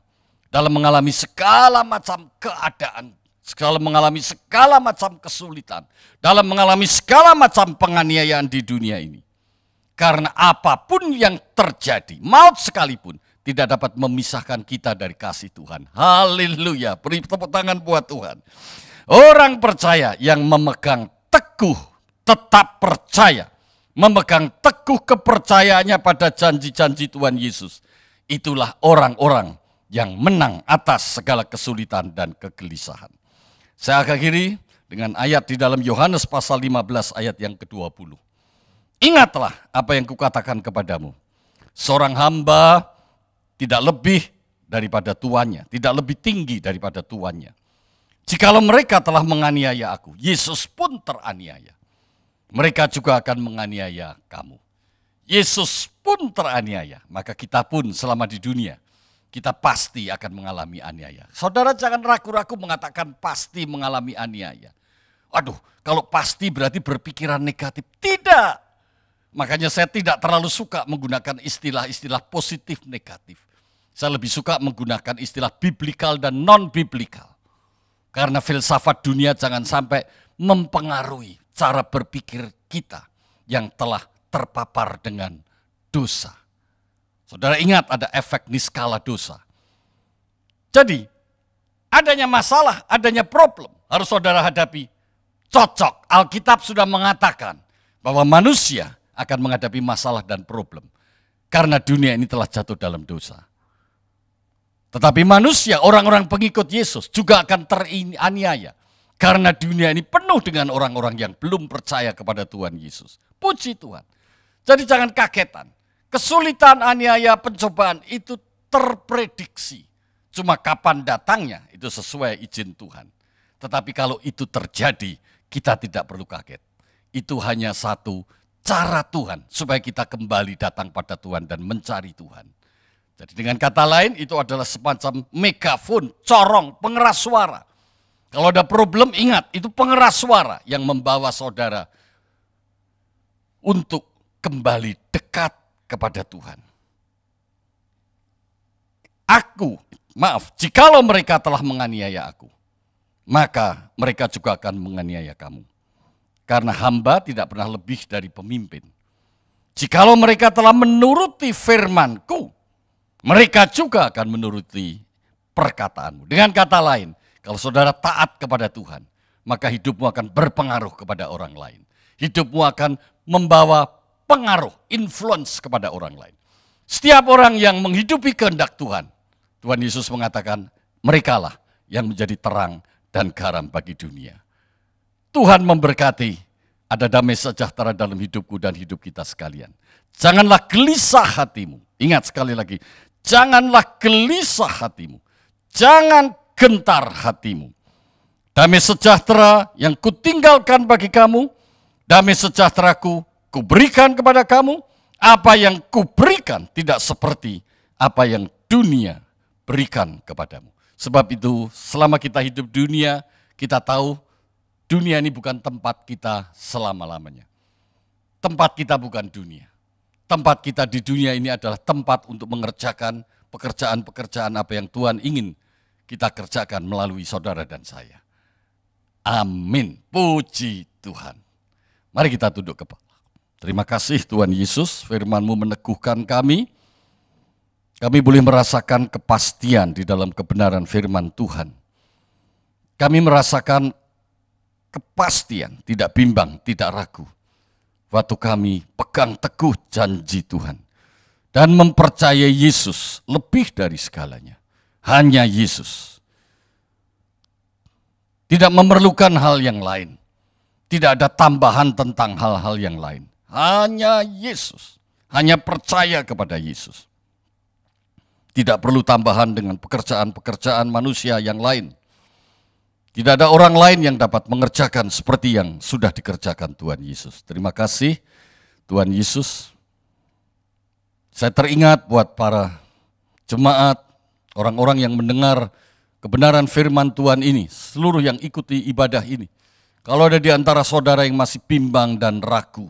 F: Dalam mengalami segala macam keadaan, dalam mengalami segala macam kesulitan, dalam mengalami segala macam penganiayaan di dunia ini. Karena apapun yang terjadi, maut sekalipun, tidak dapat memisahkan kita dari kasih Tuhan. Haleluya, beri tepuk tangan buat Tuhan. Orang percaya yang memegang teguh, tetap percaya, memegang teguh kepercayaannya pada janji-janji Tuhan Yesus. Itulah orang-orang yang menang atas segala kesulitan dan kegelisahan. Saya akhiri dengan ayat di dalam Yohanes pasal 15 ayat yang ke-20. Ingatlah apa yang kukatakan kepadamu. Seorang hamba tidak lebih daripada tuannya, tidak lebih tinggi daripada tuannya. Jikalau mereka telah menganiaya aku, Yesus pun teraniaya. Mereka juga akan menganiaya kamu. Yesus pun teraniaya, maka kita pun selama di dunia, kita pasti akan mengalami aniaya. Saudara jangan ragu-ragu mengatakan pasti mengalami aniaya. Aduh, kalau pasti berarti berpikiran negatif. Tidak. Makanya saya tidak terlalu suka menggunakan istilah-istilah positif negatif. Saya lebih suka menggunakan istilah biblikal dan non-biblikal. Karena filsafat dunia jangan sampai mempengaruhi cara berpikir kita yang telah terpapar dengan dosa. Saudara ingat ada efek niskala dosa. Jadi, adanya masalah, adanya problem harus saudara hadapi. Cocok, Alkitab sudah mengatakan bahwa manusia akan menghadapi masalah dan problem. Karena dunia ini telah jatuh dalam dosa. Tetapi manusia, orang-orang pengikut Yesus juga akan teraniaya. Karena dunia ini penuh dengan orang-orang yang belum percaya kepada Tuhan Yesus. Puji Tuhan. Jadi jangan kagetan. Kesulitan, aniaya, pencobaan itu terprediksi. Cuma kapan datangnya itu sesuai izin Tuhan. Tetapi kalau itu terjadi, kita tidak perlu kaget. Itu hanya satu cara Tuhan supaya kita kembali datang pada Tuhan dan mencari Tuhan. Jadi dengan kata lain itu adalah semacam megafon, corong, pengeras suara. Kalau ada problem ingat itu pengeras suara yang membawa saudara untuk kembali dekat kepada Tuhan. Jikalau mereka telah menganiaya aku, maka mereka juga akan menganiaya kamu. Karena hamba tidak pernah lebih dari pemimpin. Jikalau mereka telah menuruti firman-Ku, mereka juga akan menuruti perkataanmu. Dengan kata lain, kalau saudara taat kepada Tuhan, maka hidupmu akan berpengaruh kepada orang lain. Hidupmu akan membawa pengaruh, influence kepada orang lain. Setiap orang yang menghidupi kehendak Tuhan, Tuhan Yesus mengatakan, merekalah yang menjadi terang dan garam bagi dunia. Tuhan memberkati, ada damai sejahtera dalam hidupku dan hidup kita sekalian. Janganlah gelisah hatimu. Ingat sekali lagi, janganlah gelisah hatimu. Jangan gentar hatimu. Damai sejahtera yang kutinggalkan bagi kamu, damai sejahteraku kuberikan kepada kamu. Apa yang kuberikan tidak seperti apa yang dunia berikan kepadamu. Sebab itu selama kita hidup dunia, kita tahu dunia ini bukan tempat kita selama-lamanya. Tempat kita bukan dunia. Tempat kita di dunia ini adalah tempat untuk mengerjakan pekerjaan-pekerjaan apa yang Tuhan ingin kita kerjakan melalui saudara dan saya. Amin. Puji Tuhan. Mari kita tunduk kepala. Terima kasih Tuhan Yesus, firman-Mu meneguhkan kami. Kami boleh merasakan kepastian di dalam kebenaran firman Tuhan. Kami merasakan kepastian, tidak bimbang, tidak ragu. Waktu kami pegang teguh janji Tuhan. Dan mempercayai Yesus lebih dari segalanya. Hanya Yesus. Tidak memerlukan hal yang lain. Tidak ada tambahan tentang hal-hal yang lain. Hanya Yesus. Hanya percaya kepada Yesus. Tidak perlu tambahan dengan pekerjaan-pekerjaan manusia yang lain. Tidak ada orang lain yang dapat mengerjakan seperti yang sudah dikerjakan Tuhan Yesus. Terima kasih Tuhan Yesus. Saya teringat buat para jemaat, orang-orang yang mendengar kebenaran firman Tuhan ini, seluruh yang ikuti ibadah ini. Kalau ada di antara saudara yang masih bimbang dan ragu,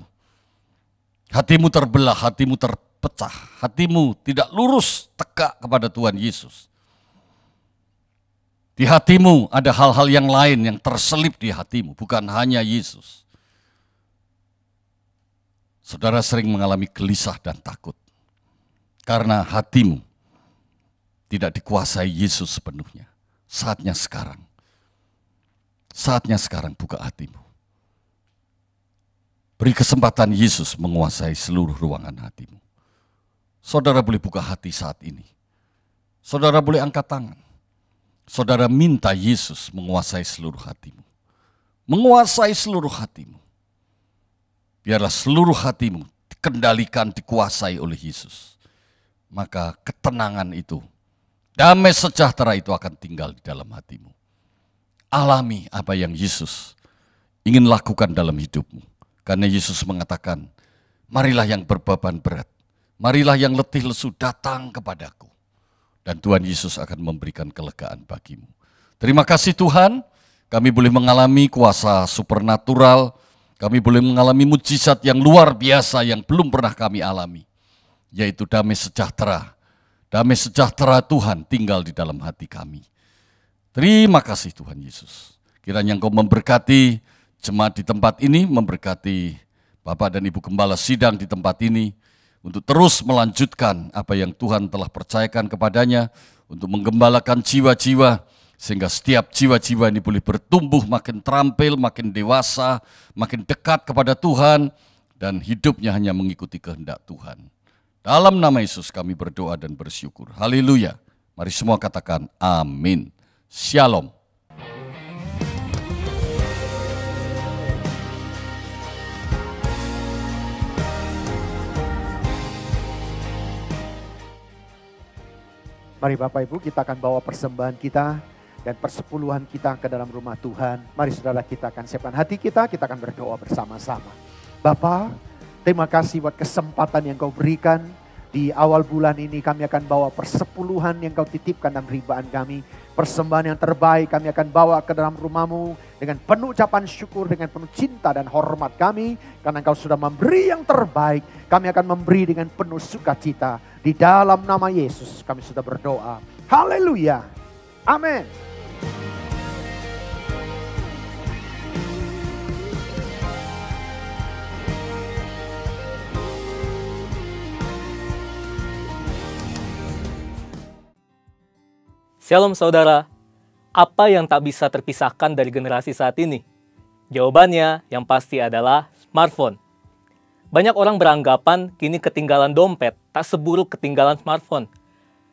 F: hatimu terbelah, hatimu terpecah, hatimu tidak lurus tegak kepada Tuhan Yesus. Di hatimu ada hal-hal yang lain yang terselip di hatimu, bukan hanya Yesus. Saudara sering mengalami gelisah dan takut, karena hatimu tidak dikuasai Yesus sepenuhnya. Saatnya sekarang buka hatimu. Beri kesempatan Yesus menguasai seluruh ruangan hatimu. Saudara boleh buka hati saat ini. Saudara boleh angkat tangan. Saudara minta Yesus menguasai seluruh hatimu. Menguasai seluruh hatimu. Biarlah seluruh hatimu dikendalikan, dikuasai oleh Yesus. maka ketenangan itu, damai sejahtera itu akan tinggal di dalam hatimu. Alami apa yang Yesus ingin lakukan dalam hidupmu. Karena Yesus mengatakan, marilah yang berbeban berat, marilah yang letih lesu datang kepadaku. Dan Tuhan Yesus akan memberikan kelegaan bagimu. Terima kasih Tuhan, kami boleh mengalami kuasa supernatural, kami boleh mengalami mujizat yang luar biasa yang belum pernah kami alami. Yaitu damai sejahtera. Damai sejahtera Tuhan tinggal di dalam hati kami. Terima kasih Tuhan Yesus. Kiranya Engkau memberkati jemaat di tempat ini, memberkati Bapak dan Ibu Gembala sidang di tempat ini, untuk terus melanjutkan apa yang Tuhan telah percayakan kepadanya, untuk menggembalakan jiwa-jiwa, sehingga setiap jiwa-jiwa ini boleh bertumbuh makin terampil, makin dewasa, makin dekat kepada Tuhan, dan hidupnya hanya mengikuti kehendak Tuhan. Dalam nama Yesus kami berdoa dan bersyukur. Haleluya. Mari semua katakan amin. Shalom.
G: Mari Bapak Ibu, kita akan bawa persembahan kita dan persepuluhan kita ke dalam rumah Tuhan. Mari saudara, kita akan siapkan hati kita akan berdoa bersama-sama. Bapa, terima kasih buat kesempatan yang Kau berikan. Di awal bulan ini kami akan bawa persepuluhan yang Kau titipkan dalam ribaan kami. Persembahan yang terbaik kami akan bawa ke dalam rumah-Mu dengan penuh ucapan syukur, dengan penuh cinta dan hormat kami. Karena Engkau sudah memberi yang terbaik, kami akan memberi dengan penuh sukacita. Di dalam nama Yesus kami sudah berdoa. Haleluya. Amin.
H: Shalom saudara, apa yang tak bisa terpisahkan dari generasi saat ini? Jawabannya yang pasti adalah smartphone. Banyak orang beranggapan kini ketinggalan dompet tak seburuk ketinggalan smartphone.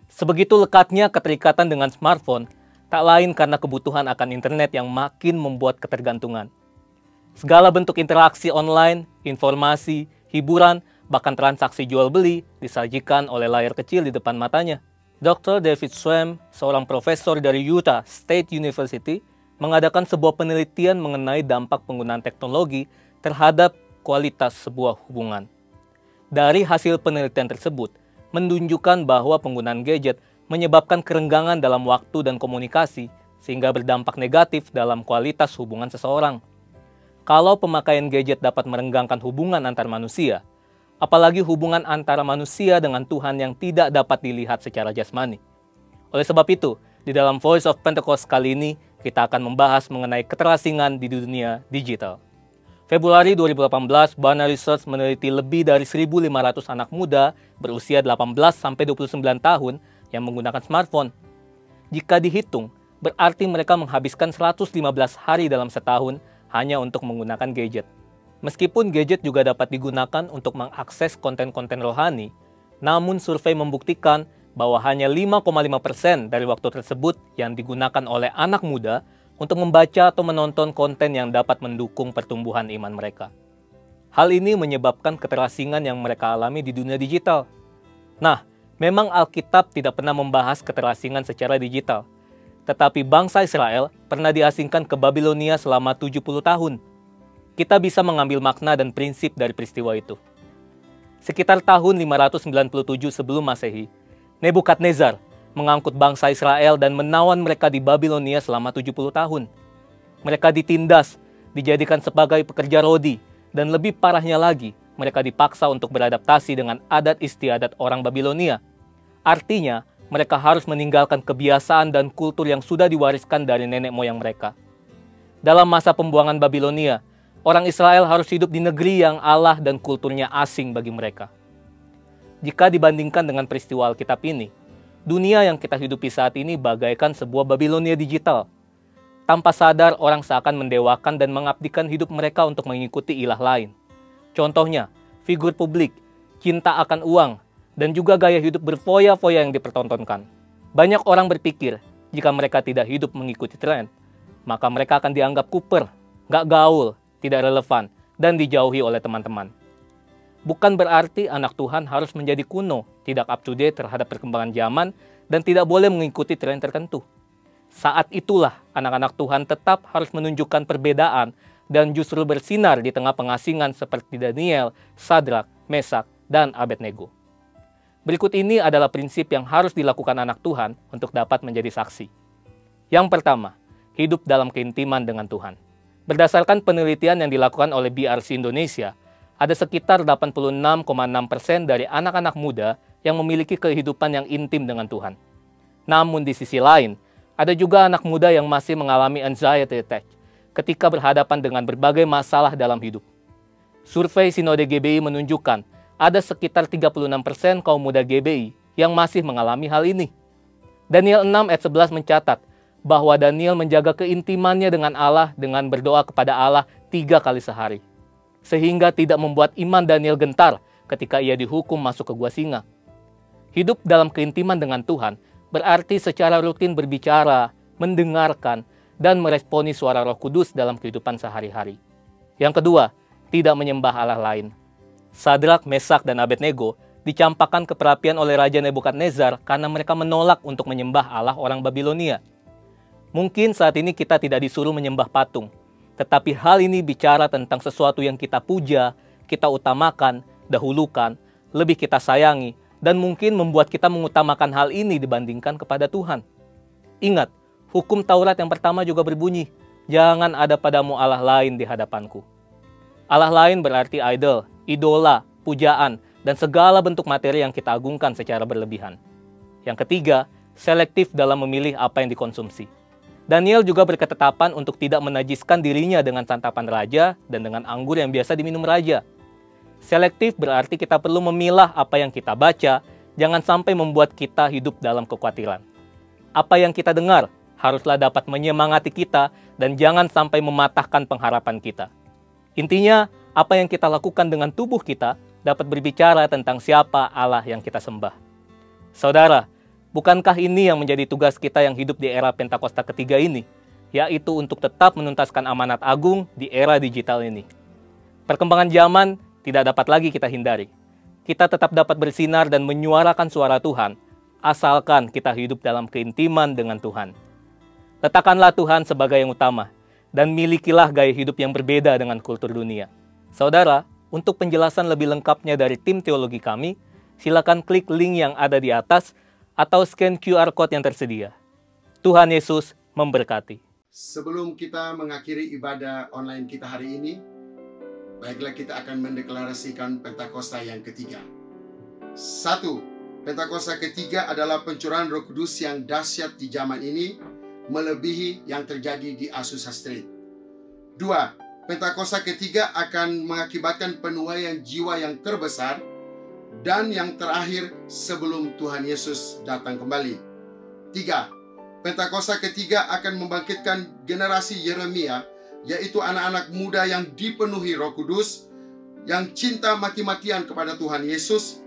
H: Sebegitu lekatnya keterikatan dengan smartphone, tak lain karena kebutuhan akan internet yang makin membuat ketergantungan. Segala bentuk interaksi online, informasi, hiburan, bahkan transaksi jual beli disajikan oleh layar kecil di depan matanya. Dr. David Schwem, seorang profesor dari Utah State University, mengadakan sebuah penelitian mengenai dampak penggunaan teknologi terhadap kualitas sebuah hubungan. Dari hasil penelitian tersebut, menunjukkan bahwa penggunaan gadget menyebabkan kerenggangan dalam waktu dan komunikasi, sehingga berdampak negatif dalam kualitas hubungan seseorang. Kalau pemakaian gadget dapat merenggangkan hubungan antar manusia, apalagi hubungan antara manusia dengan Tuhan yang tidak dapat dilihat secara jasmani. Oleh sebab itu, di dalam Voice of Pentecost kali ini, kita akan membahas mengenai keterasingan di dunia digital. Februari 2018, Barna Research meneliti lebih dari 1.500 anak muda berusia 18-29 tahun yang menggunakan smartphone. Jika dihitung, berarti mereka menghabiskan 115 hari dalam setahun hanya untuk menggunakan gadget. Meskipun gadget juga dapat digunakan untuk mengakses konten-konten rohani, namun survei membuktikan bahwa hanya 5,5% dari waktu tersebut yang digunakan oleh anak muda untuk membaca atau menonton konten yang dapat mendukung pertumbuhan iman mereka. Hal ini menyebabkan keterasingan yang mereka alami di dunia digital. Nah, memang Alkitab tidak pernah membahas keterasingan secara digital, tetapi bangsa Israel pernah diasingkan ke Babilonia selama 70 tahun. Kita bisa mengambil makna dan prinsip dari peristiwa itu. Sekitar tahun 597 sebelum Masehi, Nebukadnezar mengangkut bangsa Israel dan menawan mereka di Babilonia selama 70 tahun. Mereka ditindas, dijadikan sebagai pekerja rodi, dan lebih parahnya lagi, mereka dipaksa untuk beradaptasi dengan adat istiadat orang Babilonia. Artinya, mereka harus meninggalkan kebiasaan dan kultur yang sudah diwariskan dari nenek moyang mereka. Dalam masa pembuangan Babilonia, orang Israel harus hidup di negeri yang Allah dan kulturnya asing bagi mereka. Jika dibandingkan dengan peristiwa Alkitab ini, dunia yang kita hidupi saat ini bagaikan sebuah Babilonia digital. Tanpa sadar, orang seakan mendewakan dan mengabdikan hidup mereka untuk mengikuti ilah lain. Contohnya, figur publik, cinta akan uang, dan juga gaya hidup berfoya-foya yang dipertontonkan. Banyak orang berpikir, jika mereka tidak hidup mengikuti tren, maka mereka akan dianggap kuper, gak gaul, tidak relevan, dan dijauhi oleh teman-teman. bukan berarti anak Tuhan harus menjadi kuno, tidak up to date terhadap perkembangan zaman, dan tidak boleh mengikuti tren tertentu. Saat itulah anak-anak Tuhan tetap harus menunjukkan perbedaan dan justru bersinar di tengah pengasingan seperti Daniel, Sadrak, Mesak, dan Abednego. Berikut ini adalah prinsip yang harus dilakukan anak Tuhan untuk dapat menjadi saksi. Yang pertama, hidup dalam keintiman dengan Tuhan. Berdasarkan penelitian yang dilakukan oleh BRC Indonesia, ada sekitar 86,6% dari anak-anak muda yang memiliki kehidupan yang intim dengan Tuhan. Namun di sisi lain, ada juga anak muda yang masih mengalami anxiety attack ketika berhadapan dengan berbagai masalah dalam hidup. Survei Sinode GBI menunjukkan ada sekitar 36% kaum muda GBI yang masih mengalami hal ini. Daniel 6 ayat 11 mencatat bahwa Daniel menjaga keintimannya dengan Allah dengan berdoa kepada Allah 3 kali sehari. Sehingga tidak membuat iman Daniel gentar ketika ia dihukum masuk ke gua singa. Hidup dalam keintiman dengan Tuhan berarti secara rutin berbicara, mendengarkan, dan meresponi suara Roh Kudus dalam kehidupan sehari-hari. Yang kedua, tidak menyembah Allah lain. Sadrak, Mesak, dan Abednego dicampakkan ke perapian oleh Raja Nebukadnezar karena mereka menolak untuk menyembah Allah orang Babilonia. Mungkin saat ini kita tidak disuruh menyembah patung, tetapi hal ini bicara tentang sesuatu yang kita puja, kita utamakan, dahulukan, lebih kita sayangi, dan mungkin membuat kita mengutamakan hal ini dibandingkan kepada Tuhan. Ingat, hukum Taurat yang pertama juga berbunyi, jangan ada padamu Allah lain di hadapanku. Allah lain berarti idol, idola, pujaan, dan segala bentuk materi yang kita agungkan secara berlebihan. Yang ketiga, selektif dalam memilih apa yang dikonsumsi. Daniel juga berketetapan untuk tidak menajiskan dirinya dengan santapan raja dan dengan anggur yang biasa diminum raja. Selektif berarti kita perlu memilah apa yang kita baca, jangan sampai membuat kita hidup dalam kekhawatiran. Apa yang kita dengar haruslah dapat menyemangati kita dan jangan sampai mematahkan pengharapan kita. Intinya, apa yang kita lakukan dengan tubuh kita dapat berbicara tentang siapa Allah yang kita sembah. Saudara, bukankah ini yang menjadi tugas kita yang hidup di era Pentakosta ketiga ini, yaitu untuk tetap menuntaskan amanat agung di era digital ini. Perkembangan zaman tidak dapat lagi kita hindari. Kita tetap dapat bersinar dan menyuarakan suara Tuhan, asalkan kita hidup dalam keintiman dengan Tuhan. Letakkanlah Tuhan sebagai yang utama, dan milikilah gaya hidup yang berbeda dengan kultur dunia. Saudara, untuk penjelasan lebih lengkapnya dari tim teologi kami, silakan klik link yang ada di atas atau scan QR Code yang tersedia. Tuhan Yesus memberkati.
I: Sebelum kita mengakhiri ibadah online kita hari ini, baiklah kita akan mendeklarasikan Pentakosta yang ketiga. 1. Pentakosta ketiga adalah pencurahan Roh Kudus yang dahsyat di zaman ini, melebihi yang terjadi di Azusa Street. 2. Pentakosta ketiga akan mengakibatkan penuaian jiwa yang terbesar dan yang terakhir sebelum Tuhan Yesus datang kembali. 3. Pentakosta ketiga akan membangkitkan generasi Yeremia, yaitu anak-anak muda yang dipenuhi Roh Kudus, yang cinta mati-matian kepada Tuhan Yesus,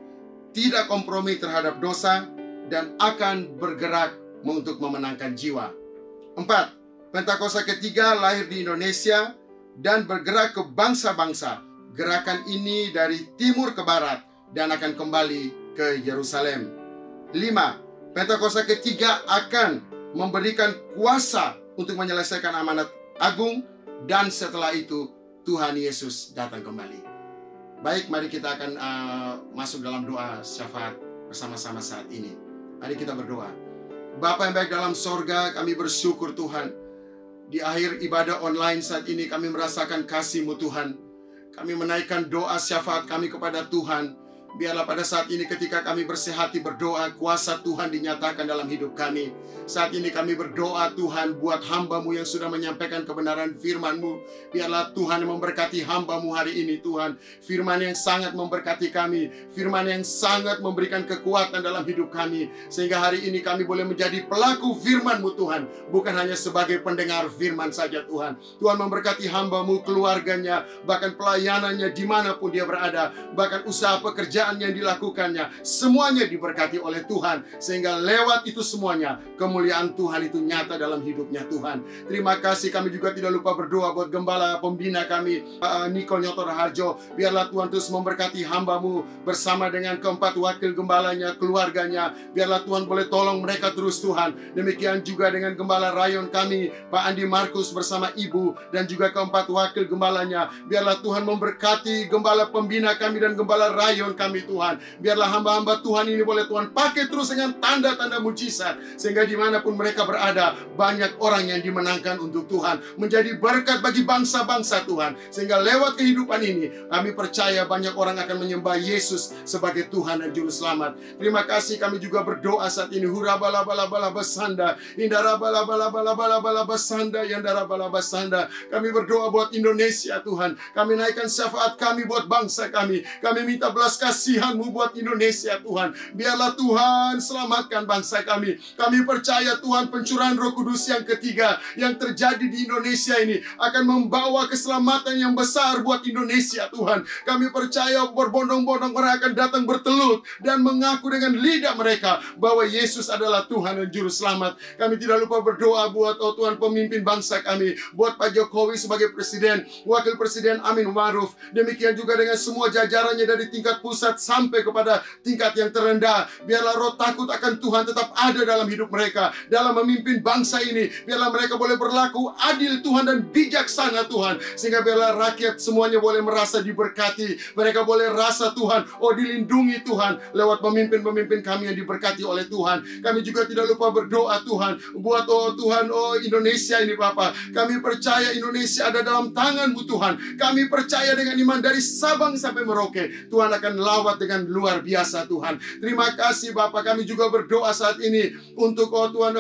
I: tidak kompromi terhadap dosa, dan akan bergerak untuk memenangkan jiwa. 4. Pentakosta ketiga lahir di Indonesia dan bergerak ke bangsa-bangsa. Gerakan ini dari timur ke barat dan akan kembali ke Yerusalem. 5. Pentakosta ketiga akan memberikan kuasa untuk menyelesaikan amanat agung, dan setelah itu Tuhan Yesus datang kembali. Baik, mari kita akan masuk dalam doa syafaat bersama-sama saat ini. Mari kita berdoa. Bapa yang baik dalam sorga, kami bersyukur Tuhan. Di akhir ibadah online saat ini kami merasakan kasih-Mu Tuhan. Kami menaikkan doa syafaat kami kepada Tuhan. Biarlah pada saat ini ketika kami bersehati berdoa, kuasa Tuhan dinyatakan dalam hidup kami. Saat ini kami berdoa Tuhan buat hamba-Mu yang sudah menyampaikan kebenaran firman-Mu. Biarlah Tuhan yang memberkati hamba-Mu hari ini Tuhan. Firman yang sangat memberkati kami. Firman yang sangat memberikan kekuatan dalam hidup kami. Sehingga hari ini kami boleh menjadi pelaku firman-Mu Tuhan. Bukan hanya sebagai pendengar firman saja Tuhan. Tuhan memberkati hamba-Mu, keluarganya, bahkan pelayanannya dimanapun dia berada. Bahkan usaha pekerjaan pekerjaan yang dilakukannya, semuanya diberkati oleh Tuhan. Sehingga lewat itu semuanya, kemuliaan Tuhan itu nyata dalam hidupnya Tuhan. Terima kasih, kami juga tidak lupa berdoa buat gembala pembina kami, Niko Nyoto Raharjo. Biarlah Tuhan terus memberkati hamba-Mu bersama dengan keempat wakil gembalanya, keluarganya. Biarlah Tuhan boleh tolong mereka terus Tuhan. Demikian juga dengan gembala rayon kami, Pak Andi Markus bersama Ibu, dan juga keempat wakil gembalanya. Biarlah Tuhan memberkati gembala pembina kami dan gembala rayon kami Tuhan. Biarlah hamba-hamba Tuhan ini boleh Tuhan pakai terus dengan tanda-tanda mujizat, sehingga dimanapun mereka berada, banyak orang yang dimenangkan untuk Tuhan, menjadi berkat bagi bangsa-bangsa Tuhan. Sehingga lewat kehidupan ini, kami percaya banyak orang akan menyembah Yesus sebagai Tuhan dan Juru Selamat. Terima kasih, kami juga berdoa saat ini. Hurabalabalabala-basanda, indarabalabalabalabala-basanda, yandarabalabasanda. Kami berdoa buat Indonesia Tuhan. Kami naikkan syafaat kami buat bangsa kami. Kami minta belas kasihan-Mu buat Indonesia Tuhan. Biarlah Tuhan selamatkan bangsa kami. Kami percaya Tuhan, pencurahan Roh Kudus yang ketiga yang terjadi di Indonesia ini akan membawa keselamatan yang besar buat Indonesia Tuhan. Kami percaya berbondong-bondong orang akan datang bertelut dan mengaku dengan lidah mereka bahwa Yesus adalah Tuhan dan Juru Selamat. Kami tidak lupa berdoa buat Tuhan pemimpin bangsa kami, buat Pak Jokowi sebagai Presiden, Wakil Presiden Amin Ma'ruf, demikian juga dengan semua jajarannya dari tingkat pusat sampai kepada tingkat yang terendah. Biarlah roh takut akan Tuhan tetap ada dalam hidup mereka, dalam memimpin bangsa ini. Biarlah mereka boleh berlaku adil Tuhan dan bijaksana Tuhan, sehingga biarlah rakyat semuanya boleh merasa diberkati. Mereka boleh rasa Tuhan, dilindungi Tuhan lewat pemimpin-pemimpin kami yang diberkati oleh Tuhan. Kami juga tidak lupa berdoa Tuhan buat Tuhan Indonesia ini Bapa. Kami percaya Indonesia ada dalam tangan-Mu Tuhan. Kami percaya dengan iman dari Sabang sampai Merauke, Tuhan akan lawat dengan luar biasa Tuhan. Terima kasih Bapa. Kami juga berdoa saat ini untuk Tuhan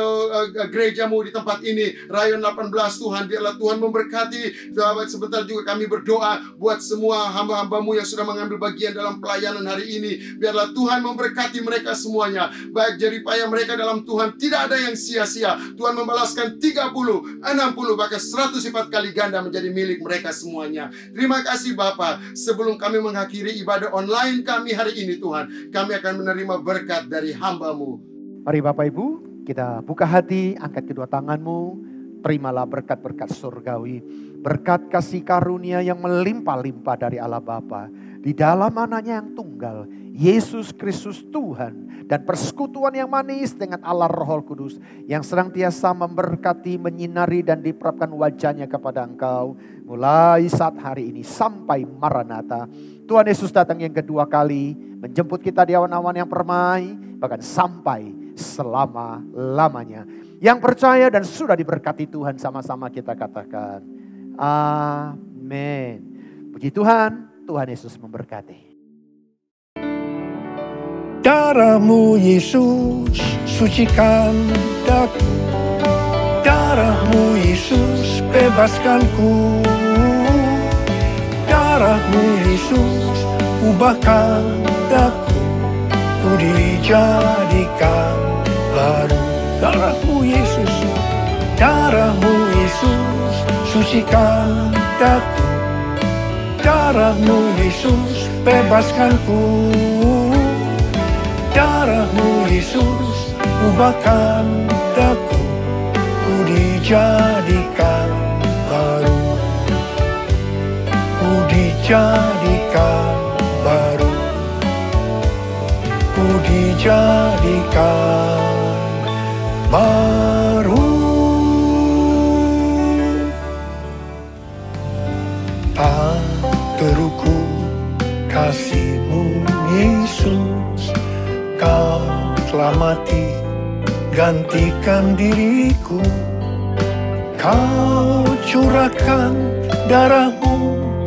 I: gereja-Mu di tempat ini, Rayon 18 Tuhan. Biarlah Tuhan memberkati. Sahabat, sebentar juga kami berdoa buat semua hamba-hamba-Mu yang sudah mengambil bagian dalam pelayanan hari ini. Biarlah Tuhan memberkati mereka semuanya. Baik jeripaya mereka dalam Tuhan, tidak ada yang sia-sia. Tuhan membalaskan 30, 60, bahkan 100 sifat kali ganda menjadi milik mereka semuanya. Terima kasih Bapa. Sebelum kami mengakhiri ibadah online kami hari ini Tuhan, kami akan menerima berkat dari hamba-Mu.
G: Mari Bapak Ibu, kita buka hati, angkat kedua tanganmu, terimalah berkat-berkat surgawi. Berkat kasih karunia yang melimpah-limpah dari Allah Bapa, di dalam anaknya yang tunggal, Yesus Kristus Tuhan, dan persekutuan yang manis dengan Allah Roh Kudus yang senantiasa memberkati, menyinari dan diperapkan wajahnya kepada engkau mulai saat hari ini sampai Maranatha. Tuhan Yesus datang yang kedua kali menjemput kita di awan-awan yang permai, bahkan sampai selama-lamanya. Yang percaya dan sudah diberkati Tuhan, sama-sama kita katakan amin. Puji Tuhan, Tuhan Yesus memberkati.
J: Darah-Mu Yesus sucikan daku, darah-Mu Yesus bebaskanku, darah-Mu Yesus ubahkan daku, ku dijadikan baru. Darah-Mu Yesus, darah-Mu Yesus sucikan daku, darah-Mu Yesus bebaskanku, darah-Mu Yesus ubahkan daku, ku dijadikan baru, ku dijadikan baru, ku dijadikan baru. Tak terukur kasih-Mu Yesus, Kau telah mati gantikan diriku, Kau curahkan darah-Mu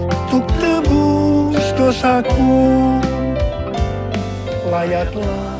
J: untuk tebus dosaku. Layaklah